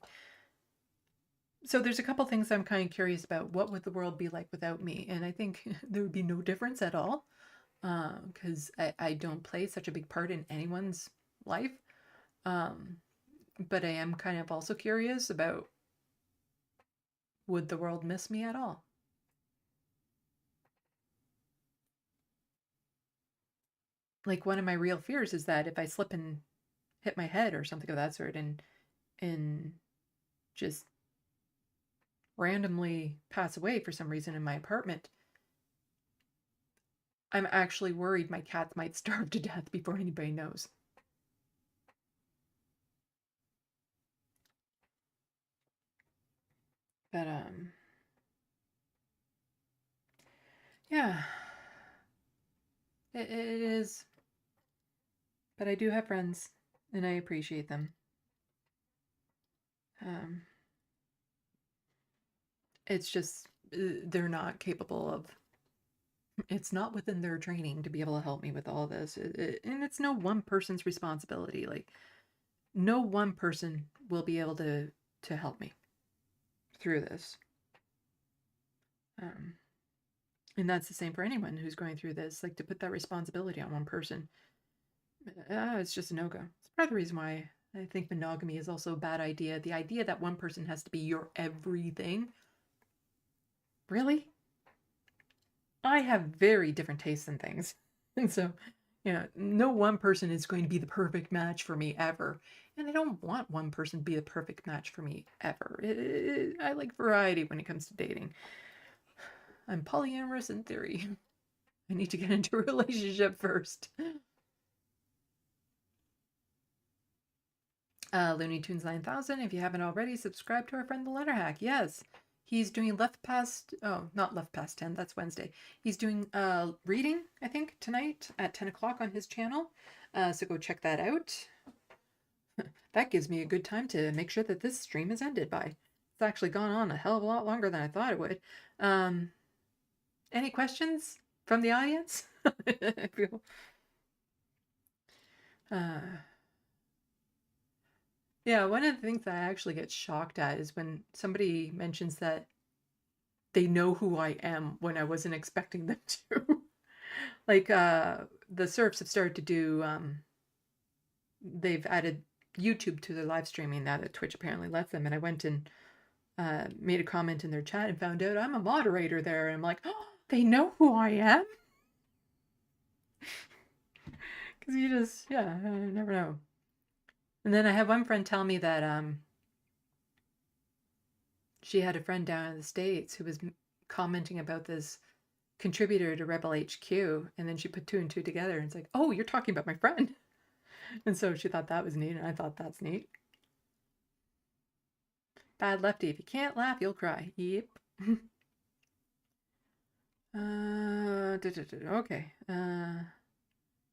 So there's a couple things I'm kind of curious about. What would the world be like without me? And I think there would be no difference at all, because I don't play such a big part in anyone's life. Um, but I am kind of also curious about, would the world miss me at all? Like, one of my real fears is that if I slip and hit my head or something of that sort, and just randomly pass away for some reason in my apartment, I'm actually worried my cats might starve to death before anybody knows. But yeah, it is. But I do have friends, and I appreciate them. Um, it's just they're not capable of. It's not within their training to be able to help me with all this, and it's no one person's responsibility. Like, no one person will be able to help me through this. Um, and that's the same for anyone who's going through this. Like, to put that responsibility on one person, it's just a no-go. It's part of the reason why I think monogamy is also a bad idea. The idea that one person has to be your everything. Really? I have very different tastes in things. And so, no one person is going to be the perfect match for me ever. And I don't want one person to be the perfect match for me ever. I like variety when it comes to dating. I'm polyamorous in theory. I need to get into a relationship first. Looney Tunes 9000, if you haven't already, subscribe to our friend the Letter Hack. Yes, he's doing not Left Past 10, that's Wednesday. He's doing reading, I think, tonight at 10 o'clock on his channel. So go check that out. That gives me a good time to make sure that this stream is ended by. It's actually gone on a hell of a lot longer than I thought it would. Any questions from the audience? I feel... Yeah, one of the things that I actually get shocked at is when somebody mentions that they know who I am when I wasn't expecting them to. Like, the Surfs have started to do, they've added YouTube to their live streaming now that Twitch apparently lets them. And I went and made a comment in their chat and found out I'm a moderator there. And I'm like, oh, they know who I am? Because you just, yeah, I never know. And then I have one friend tell me that she had a friend down in the States who was commenting about this contributor to Rebel HQ, and then she put two and two together, and it's like, oh, you're talking about my friend. And so she thought that was neat, and I thought that's neat. Bad Lefty, if you can't laugh, you'll cry. Yep. Okay.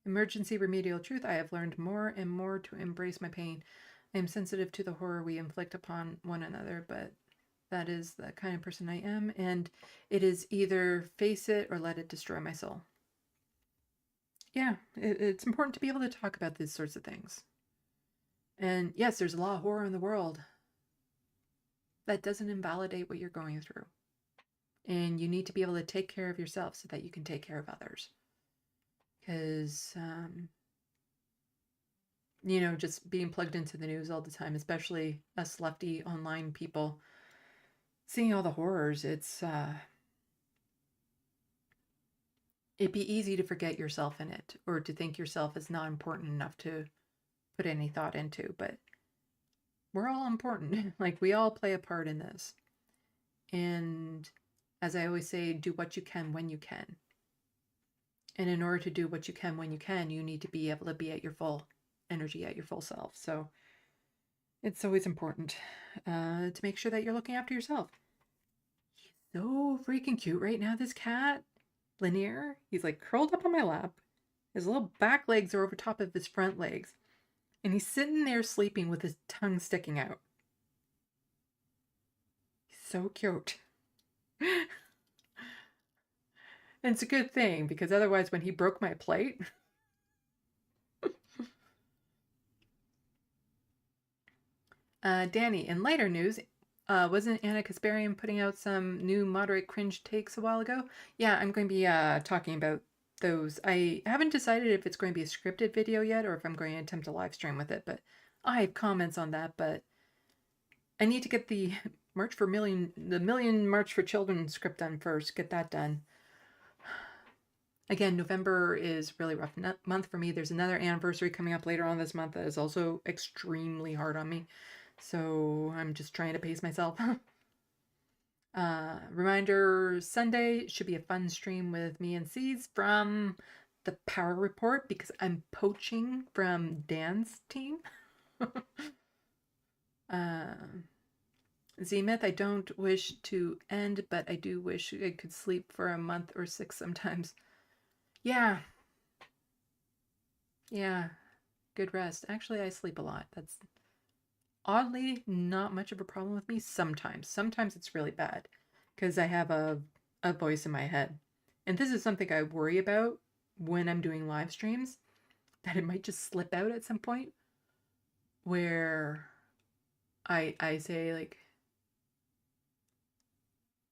Emergency remedial truth. I have learned more and more to embrace my pain. I am sensitive to the horror we inflict upon one another, but that is the kind of person I am, and it is either face it or let it destroy my soul. Yeah, it's important to be able to talk about these sorts of things. And yes, there's a lot of horror in the world. That doesn't invalidate what you're going through. And you need to be able to take care of yourself so that you can take care of others. Because, just being plugged into the news all the time, especially us lefty online people, seeing all the horrors, it'd be easy to forget yourself in it, or to think yourself is not important enough to put any thought into. But we're all important. Like, we all play a part in this. And as I always say, do what you can when you can. And in order to do what you can when you can, you need to be able to be at your full energy, at your full self. So it's always important to make sure that you're looking after yourself. He's so freaking cute right now, this cat. Lanier, he's like curled up on my lap. His little back legs are over top of his front legs. And he's sitting there sleeping with his tongue sticking out. He's so cute. And it's a good thing, because otherwise when he broke my plate, Danny, in lighter news, wasn't Anna Kasparian putting out some new moderate cringe takes a while ago? Yeah, I'm going to be talking about those. I haven't decided if it's going to be a scripted video yet or if I'm going to attempt a live stream with it, but I have comments on that. But I need to get the Million March for Children script done first. Get that done. Again, November is really rough month for me. There's another anniversary coming up later on this month that is also extremely hard on me. So I'm just trying to pace myself. Reminder, Sunday should be a fun stream with me and C's from the Power Report because I'm poaching from Dan's team. Z-Myth, I don't wish to end, but I do wish I could sleep for a month or 6 sometimes. Yeah. Yeah. Good rest. Actually, I sleep a lot. That's oddly not much of a problem with me sometimes. Sometimes it's really bad because I have a voice in my head. And this is something I worry about when I'm doing live streams, that it might just slip out at some point where I say like,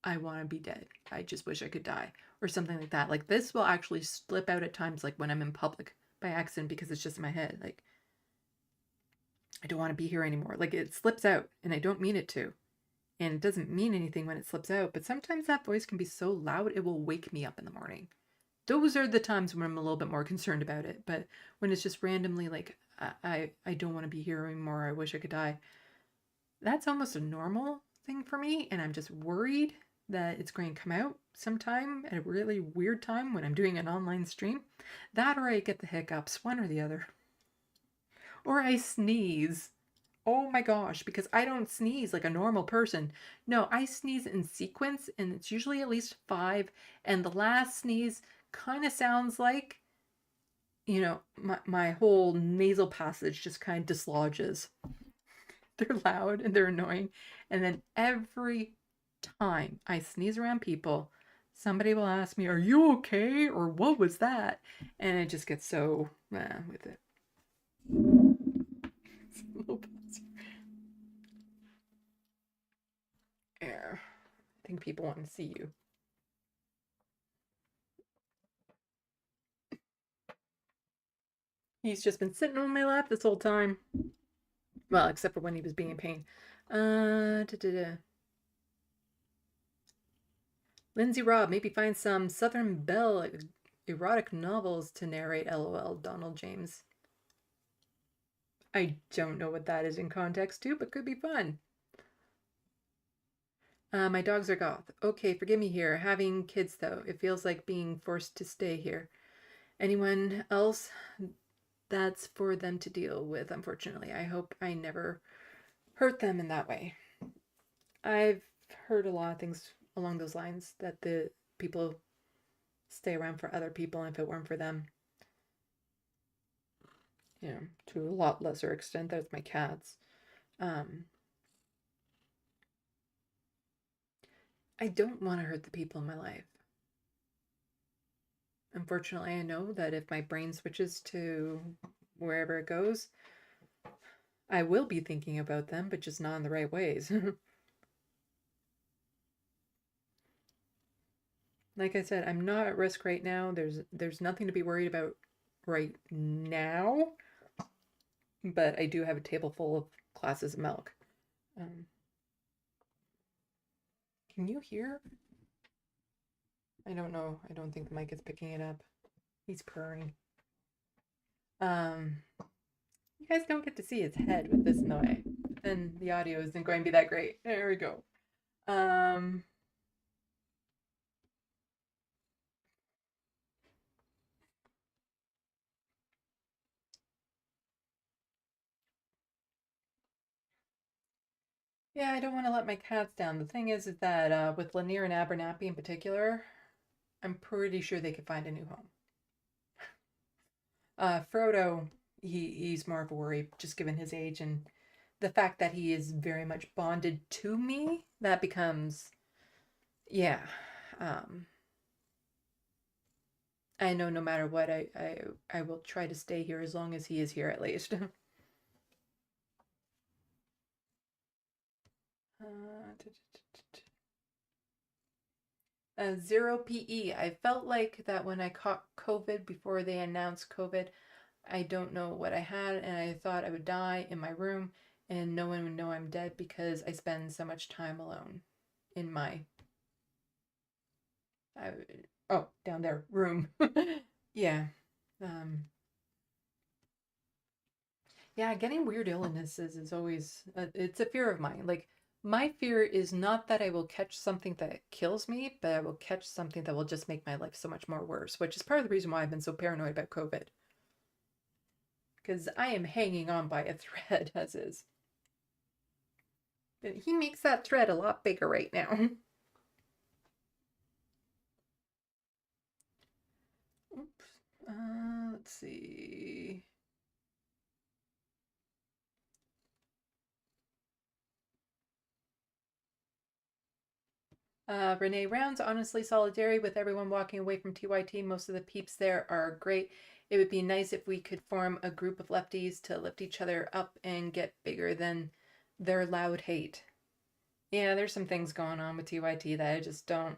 I want to be dead. I just wish I could die or something like that. Like this will actually slip out at times like when I'm in public by accident because it's just in my head. Like I don't want to be here anymore. Like it slips out and I don't mean it to. And it doesn't mean anything when it slips out, but sometimes that voice can be so loud it will wake me up in the morning. Those are the times when I'm a little bit more concerned about it. But when it's just randomly like, I don't want to be here anymore, I wish I could die, that's almost a normal thing for me. And I'm just worried that it's going to come out sometime at a really weird time when I'm doing an online stream. That or I get the hiccups, one or the other. Or I sneeze. Oh my gosh, because I don't sneeze like a normal person. No, I sneeze in sequence and it's usually at least 5. And the last sneeze kind of sounds like, my whole nasal passage just kind of dislodges. They're loud and they're annoying. And then every time I sneeze around people, somebody will ask me, "Are you okay?" or "What was that?" And it just gets so with it. It's a little bit air. I think people want to see you. He's just been sitting on my lap this whole time. Well, except for when he was being in pain. Lindsay Robb, maybe find some Southern Belle erotic novels to narrate. LOL, Donald James. I don't know what that is in context to, but could be fun. My dogs are goth. Okay, forgive me here. Having kids, though, it feels like being forced to stay here. Anyone else? That's for them to deal with, unfortunately. I hope I never hurt them in that way. I've heard a lot of things along those lines that the people stay around for other people, and if it weren't for them, to a lot lesser extent, that's my cats. I don't want to hurt the people in my life. Unfortunately, I know that if my brain switches to wherever it goes, I will be thinking about them, but just not in the right ways. Like I said, I'm not at risk right now. There's nothing to be worried about right now, but I do have a table full of glasses of milk. Can you hear? I don't know. I don't think the mic is picking it up. He's purring. You guys don't get to see his head with this in the way. Then the audio isn't going to be that great. There we go. Yeah, I don't want to let my cats down. The thing is that with Lanier and Abernathy in particular, I'm pretty sure they could find a new home. Frodo, he's more of a worry, just given his age and the fact that he is very much bonded to me. That becomes, yeah. I know no matter what, I will try to stay here as long as he is here at least. Zero PE. I felt like that when I caught COVID before they announced COVID, I don't know what I had, and I thought I would die in my room and no one would know I'm dead because I spend so much time alone in my, I, oh, down there, room. Yeah. Um, yeah, getting weird illnesses is always, it's a fear of mine. Like, my fear is not that I will catch something that kills me, but I will catch something that will just make my life so much more worse, which is part of the reason why I've been so paranoid about COVID. Because I am hanging on by a thread, as is. And he makes that thread a lot bigger right now. Oops. Let's see. Renee Rounds, honestly solidarity with everyone walking away from TYT. Most of the peeps there are great. It would be nice if we could form a group of lefties to lift each other up and get bigger than their loud hate. Yeah, there's some things going on with TYT that I just don't.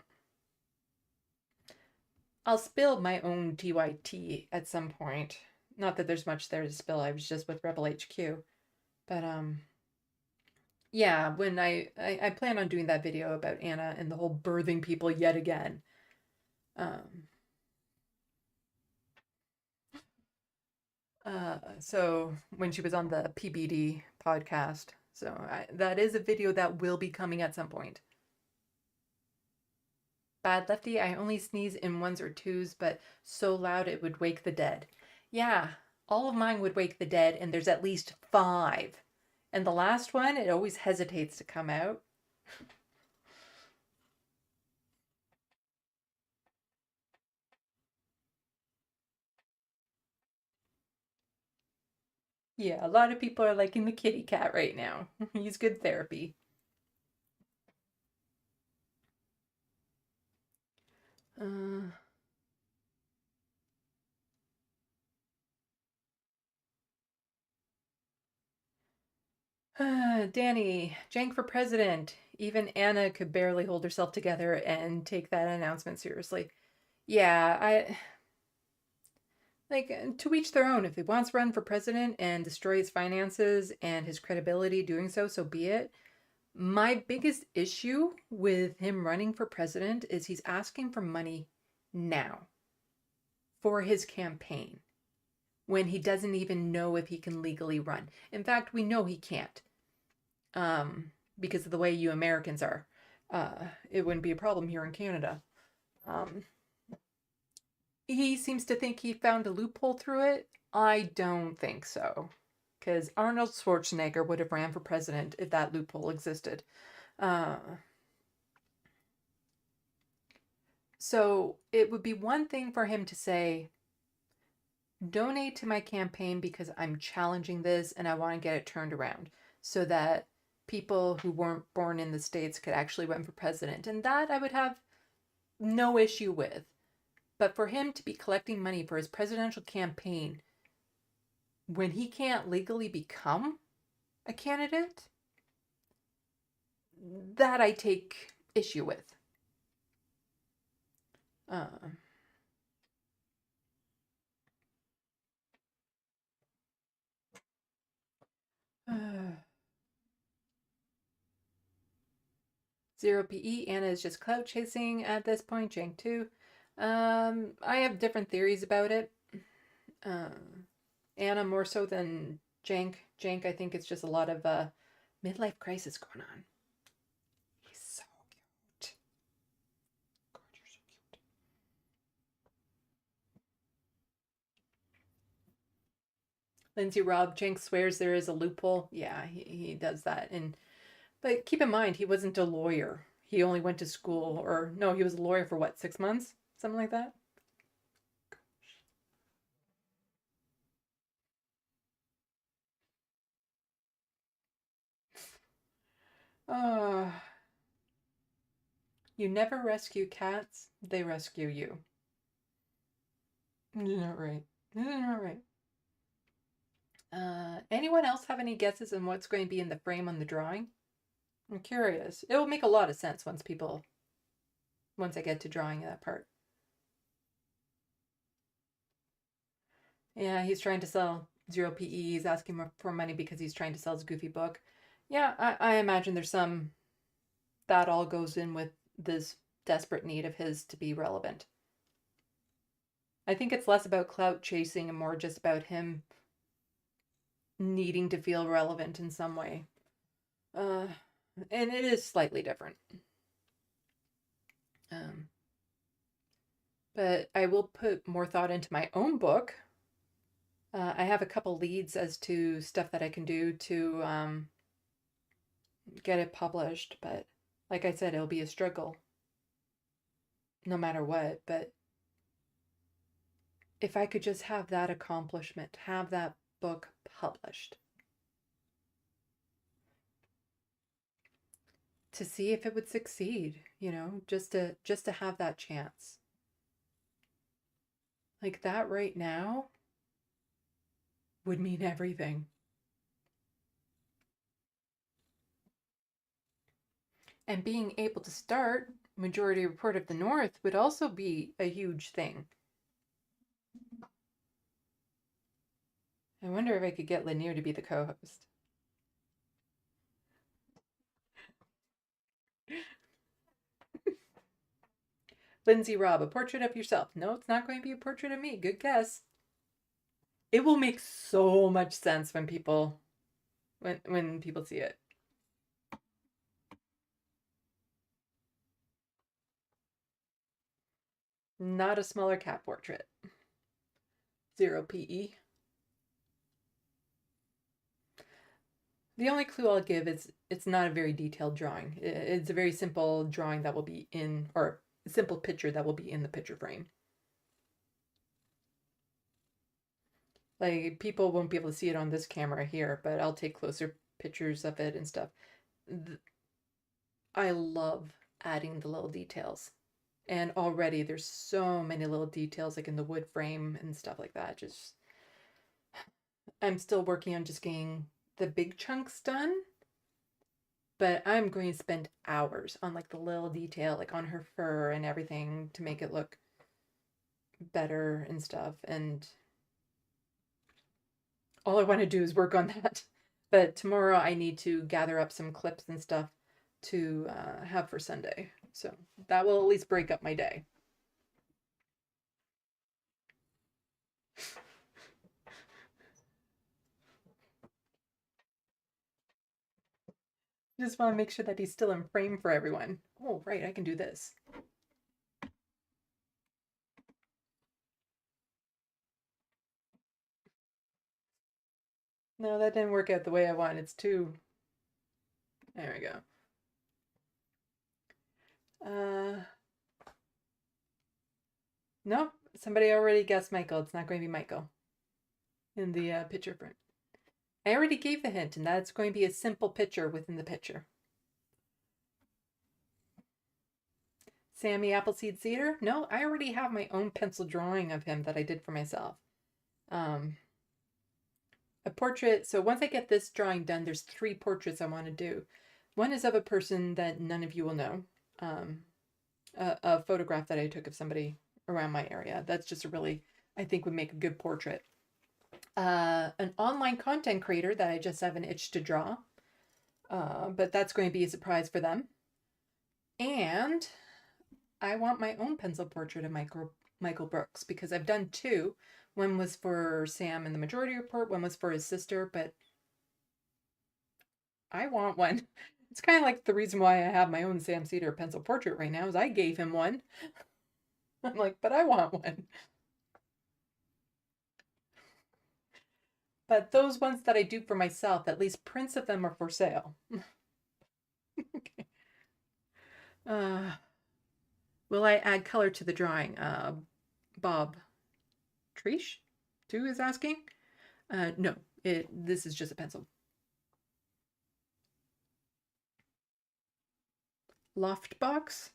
I'll spill my own TYT at some point. Not that there's much there to spill. I was just with Rebel HQ. But yeah, when I plan on doing that video about Anna and the whole birthing people yet again. Um, so when she was on the PBD podcast. So that is a video that will be coming at some point. Bad Lefty, I only sneeze in ones or twos, but so loud it would wake the dead. Yeah, all of mine would wake the dead, and there's at least 5. And the last one, it always hesitates to come out. Yeah, a lot of people are liking the kitty cat right now. He's good therapy. Uh, Danny, Jank for president. Even Anna could barely hold herself together and take that announcement seriously. Yeah, I like to each their own. If he wants to run for president and destroy his finances and his credibility doing so, so be it. My biggest issue with him running for president is he's asking for money now for his campaign when he doesn't even know if he can legally run. In fact, we know he can't because of the way you Americans are. It wouldn't be a problem here in Canada. Um, he seems to think he found a loophole through it. I don't think so. Because Arnold Schwarzenegger would have ran for president if that loophole existed. Uh, so it would be one thing for him to say, donate to my campaign because I'm challenging this and I want to get it turned around so that people who weren't born in the States could actually run for president. And that I would have no issue with. But for him to be collecting money for his presidential campaign when he can't legally become a candidate, that I take issue with. Uh, Zero PE. Anna is just clout chasing at this point. Jank too. I have different theories about it. Anna more so than Jank. Jank, I think it's just a lot of midlife crisis going on. He's so cute. God, you're so cute. Lindsay Robb, Jank swears there is a loophole. Yeah, he does that. But keep in mind, he wasn't a lawyer. He only went to school, or no, he was a lawyer for what, 6 months? Something like that? Uh, you never rescue cats, they rescue you. Isn't that right? Isn't that right? Anyone else have any guesses on what's going to be in the frame on the drawing? I'm curious. It will make a lot of sense once I get to drawing that part. Yeah, he's trying to sell 0 PE. He's asking for money because he's trying to sell his goofy book. Yeah, I imagine there's some that all goes in with this desperate need of his to be relevant. I think it's less about clout chasing and more just about him needing to feel relevant in some way. And it is slightly different. But I will put more thought into my own book. I have a couple leads as to stuff that I can do to get it published, but like I said, it'll be a struggle no matter what. But if I could just have that accomplishment, have that book published, to see if it would succeed, just to have that chance. Like that right now would mean everything. And being able to start Majority Report of the North would also be a huge thing. I wonder if I could get Lanier to be the co-host. Lindsay Robb, a portrait of yourself. No, it's not going to be a portrait of me. Good guess. It will make so much sense when people see it. Not a smaller cat portrait. 0 PE. The only clue I'll give is it's not a very detailed drawing. It's a very simple drawing that will be in, or a simple picture that will be in the picture frame. Like, people won't be able to see it on this camera here, but I'll take closer pictures of it and stuff. I love adding the little details. And already there's so many little details, like in the wood frame and stuff like that. I'm still working on just getting the big chunks done, but I'm going to spend hours on like the little detail, like on her fur and everything to make it look better and stuff. And all I want to do is work on that. But tomorrow I need to gather up some clips and stuff to have for Sunday. So that will at least break up my day. Just want to make sure that he's still in frame for everyone. Oh, right, I can do this. No, that didn't work out the way I want. It's too... There we go. No, somebody already guessed Michael. It's not going to be Michael in the picture print. I already gave the hint, and that's going to be a simple picture within the picture. Sammy Appleseed Cedar? No, I already have my own pencil drawing of him that I did for myself. A portrait. So once I get this drawing done, there's 3 portraits I want to do. One is of a person that none of you will know. A photograph that I took of somebody around my area. That's just I think would make a good portrait. An online content creator that I just have an itch to draw. But that's going to be a surprise for them. And I want my own pencil portrait of Michael Brooks, because I've done 2. One was for Sam in the Majority Report, one was for his sister, but I want one. It's kind of like the reason why I have my own Sam Cedar pencil portrait right now is I gave him one. I'm like, but I want one. But those ones that I do for myself, at least prints of them are for sale. Okay. Will I add color to the drawing? Bob Trish 2 is asking. No, this is just a pencil. LeftoftheBox.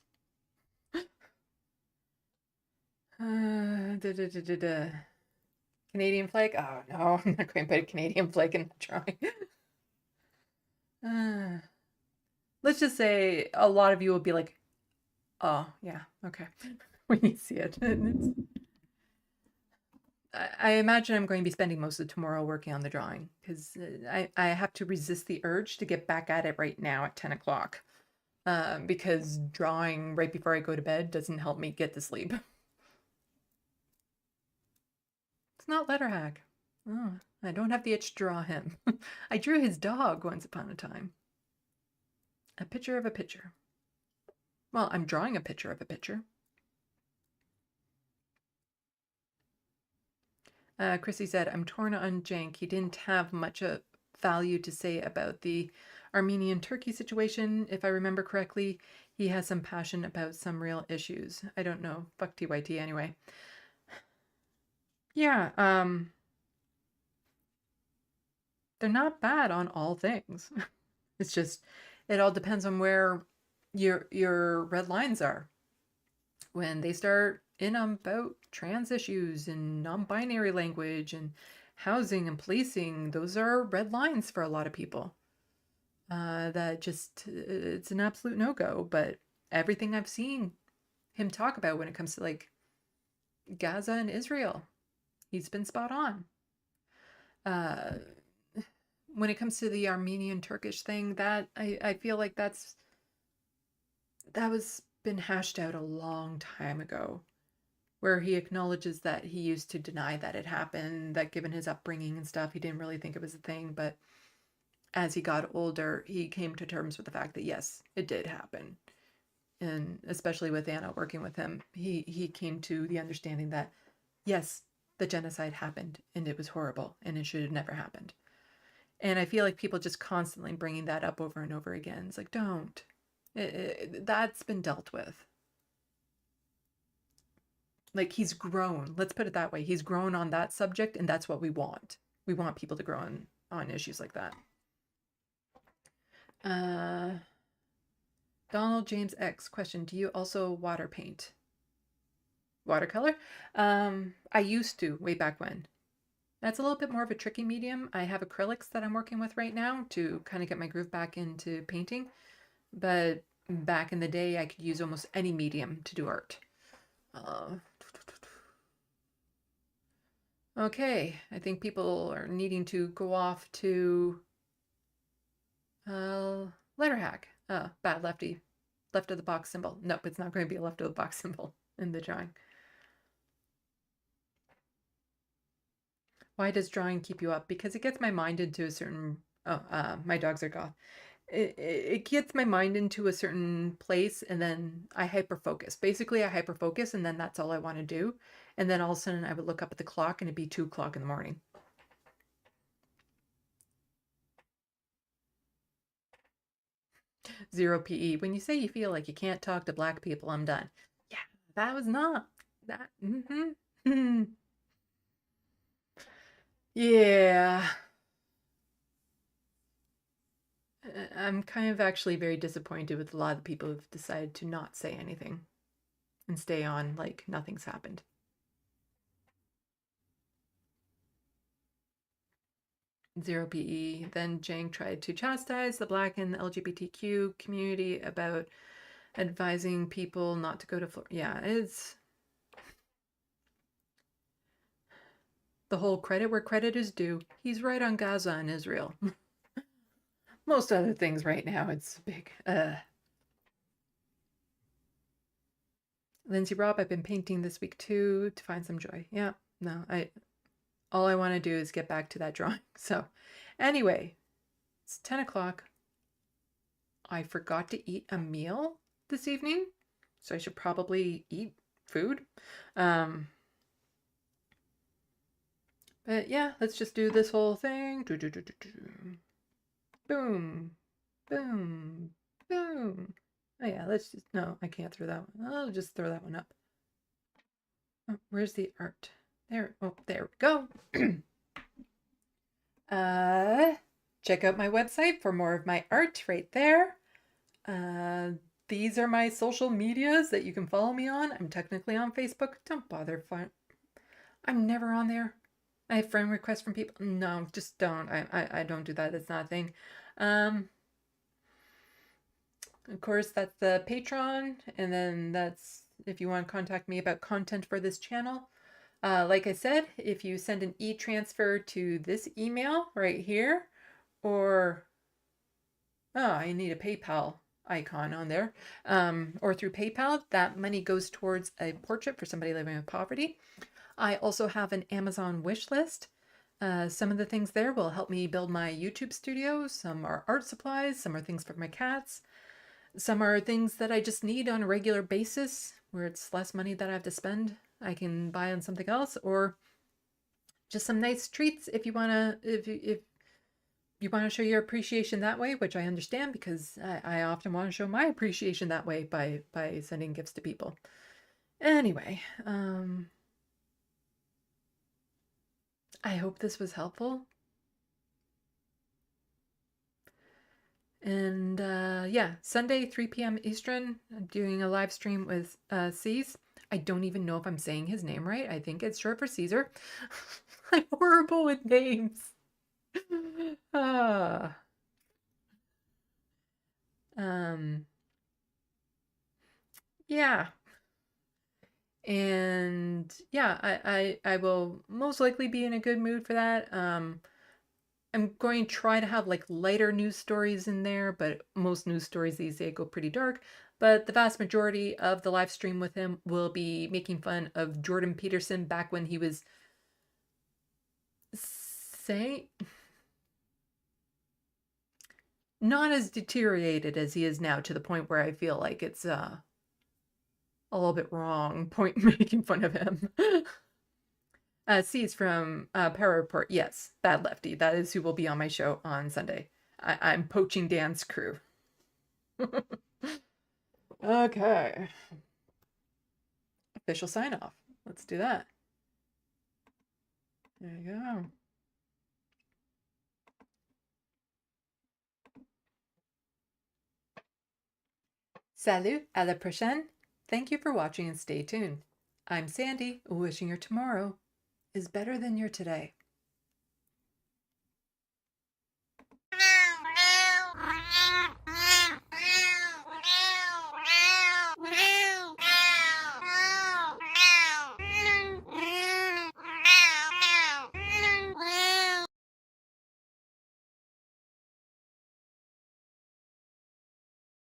Canadian flag? Oh no, I'm not going to put a Canadian flag in the drawing. let's just say a lot of you will be like, oh, yeah, okay. When you see it. I imagine I'm going to be spending most of tomorrow working on the drawing because I have to resist the urge to get back at it right now at 10 o'clock because drawing right before I go to bed doesn't help me get to sleep. It's not letter hack. Oh, I don't have the itch to draw him. I drew his dog once upon a time. A picture of a picture. Well, I'm drawing a picture of a picture. Chrissy said, I'm torn on Jank. He didn't have much value to say about the Armenian-Turkey situation. If I remember correctly, he has some passion about some real issues. I don't know. Fuck TYT anyway. Yeah, they're not bad on all things. It's just, it all depends on where your red lines are. When they start in about trans issues and non-binary language and housing and policing, those are red lines for a lot of people. That just, it's an absolute no-go. But everything I've seen him talk about when it comes to like Gaza and Israel, he's been spot on. When it comes to the Armenian Turkish thing, that I feel like that was been hashed out a long time ago, where he acknowledges that he used to deny that it happened, that given his upbringing and stuff, he didn't really think it was a thing. But as he got older, he came to terms with the fact that yes, it did happen. And especially with Anna working with him, he came to the understanding that yes, the genocide happened and it was horrible and it should have never happened. And I feel like people just constantly bringing that up over and over again. It's like, don't. That's been dealt with. Like, he's grown. Let's put it that way. He's grown on that subject, and that's what we want. We want people to grow on issues like that. Donald James X question: do you also water paint? Watercolor? I used to way back when. That's a little bit more of a tricky medium. I have acrylics that I'm working with right now to kind of get my groove back into painting. But back in the day, I could use almost any medium to do art. Okay, I think people are needing to go off to letter hack. Bad lefty. Left of the box symbol. Nope, it's not going to be a left of the box symbol in the drawing. Why does drawing keep you up? Because it gets my mind into a certain... Oh, my dogs are goth. It gets my mind into a certain place, and then I hyper-focus. Basically, I hyper-focus, and then that's all I want to do. And then all of a sudden, I would look up at the clock, and it'd be 2 o'clock in the morning. Zero PE. When you say you feel like you can't talk to black people, I'm done. Yeah, that was not that. Yeah. I'm kind of actually very disappointed with a lot of the people who've decided to not say anything and stay on like nothing's happened. Zero PE. Then Jang tried to chastise the Black and LGBTQ community about advising people not to go to Florida. Yeah, it's the whole credit where credit is due. He's right on Gaza and Israel. Most other things right now, it's big. Lindsay Robb, I've been painting this week too to find some joy. Yeah, no, all I want to do is get back to that drawing. So anyway, it's 10 o'clock. I forgot to eat a meal this evening, so I should probably eat food. But yeah, let's just do this whole thing. Boom, boom, boom. Oh yeah, let's just, no, I can't throw that one. I'll just throw that one up. Oh, where's the art? There, oh, there we go. Check out my website for more of my art right there. These are my social medias that you can follow me on. I'm technically on Facebook. Don't bother. I'm never on there. I have friend requests from people. No, just don't. I don't do that. It's not a thing. Of course, that's the Patreon, and then that's if you want to contact me about content for this channel. Like I said, if you send an e-transfer to this email right here, or I need a PayPal icon on there, or through PayPal, that money goes towards a portrait for somebody living with poverty. I also have an Amazon wish list. Some of the things there will help me build my YouTube studio. Some are art supplies, some are things for my cats. Some are things that I just need on a regular basis where it's less money that I have to spend. I can buy on something else, or just some nice treats if you want to, if you want to show your appreciation that way, which I understand because I often want to show my appreciation that way by sending gifts to people. Anyway, I hope this was helpful. And yeah, Sunday, 3 p.m. Eastern, I'm doing a live stream with C's. I don't even know if I'm saying his name right. I think it's short for Caesar. I'm horrible with names. Ah. Yeah. And yeah, I will most likely be in a good mood for that. I'm going to try to have like lighter news stories in there, but most news stories these days go pretty dark. But the vast majority of the live stream with him will be making fun of Jordan Peterson back when he was saying not as deteriorated as he is now, to the point where I feel like it's a little bit wrong point making fun of him. C's from Power Report. Yes, Bad Lefty. That is who will be on my show on Sunday. I'm poaching Dan's crew. Okay. Official sign off. Let's do that. There you go. Salut, à la prochaine. Thank you for watching and stay tuned. I'm Sandy, wishing your tomorrow is better than your today.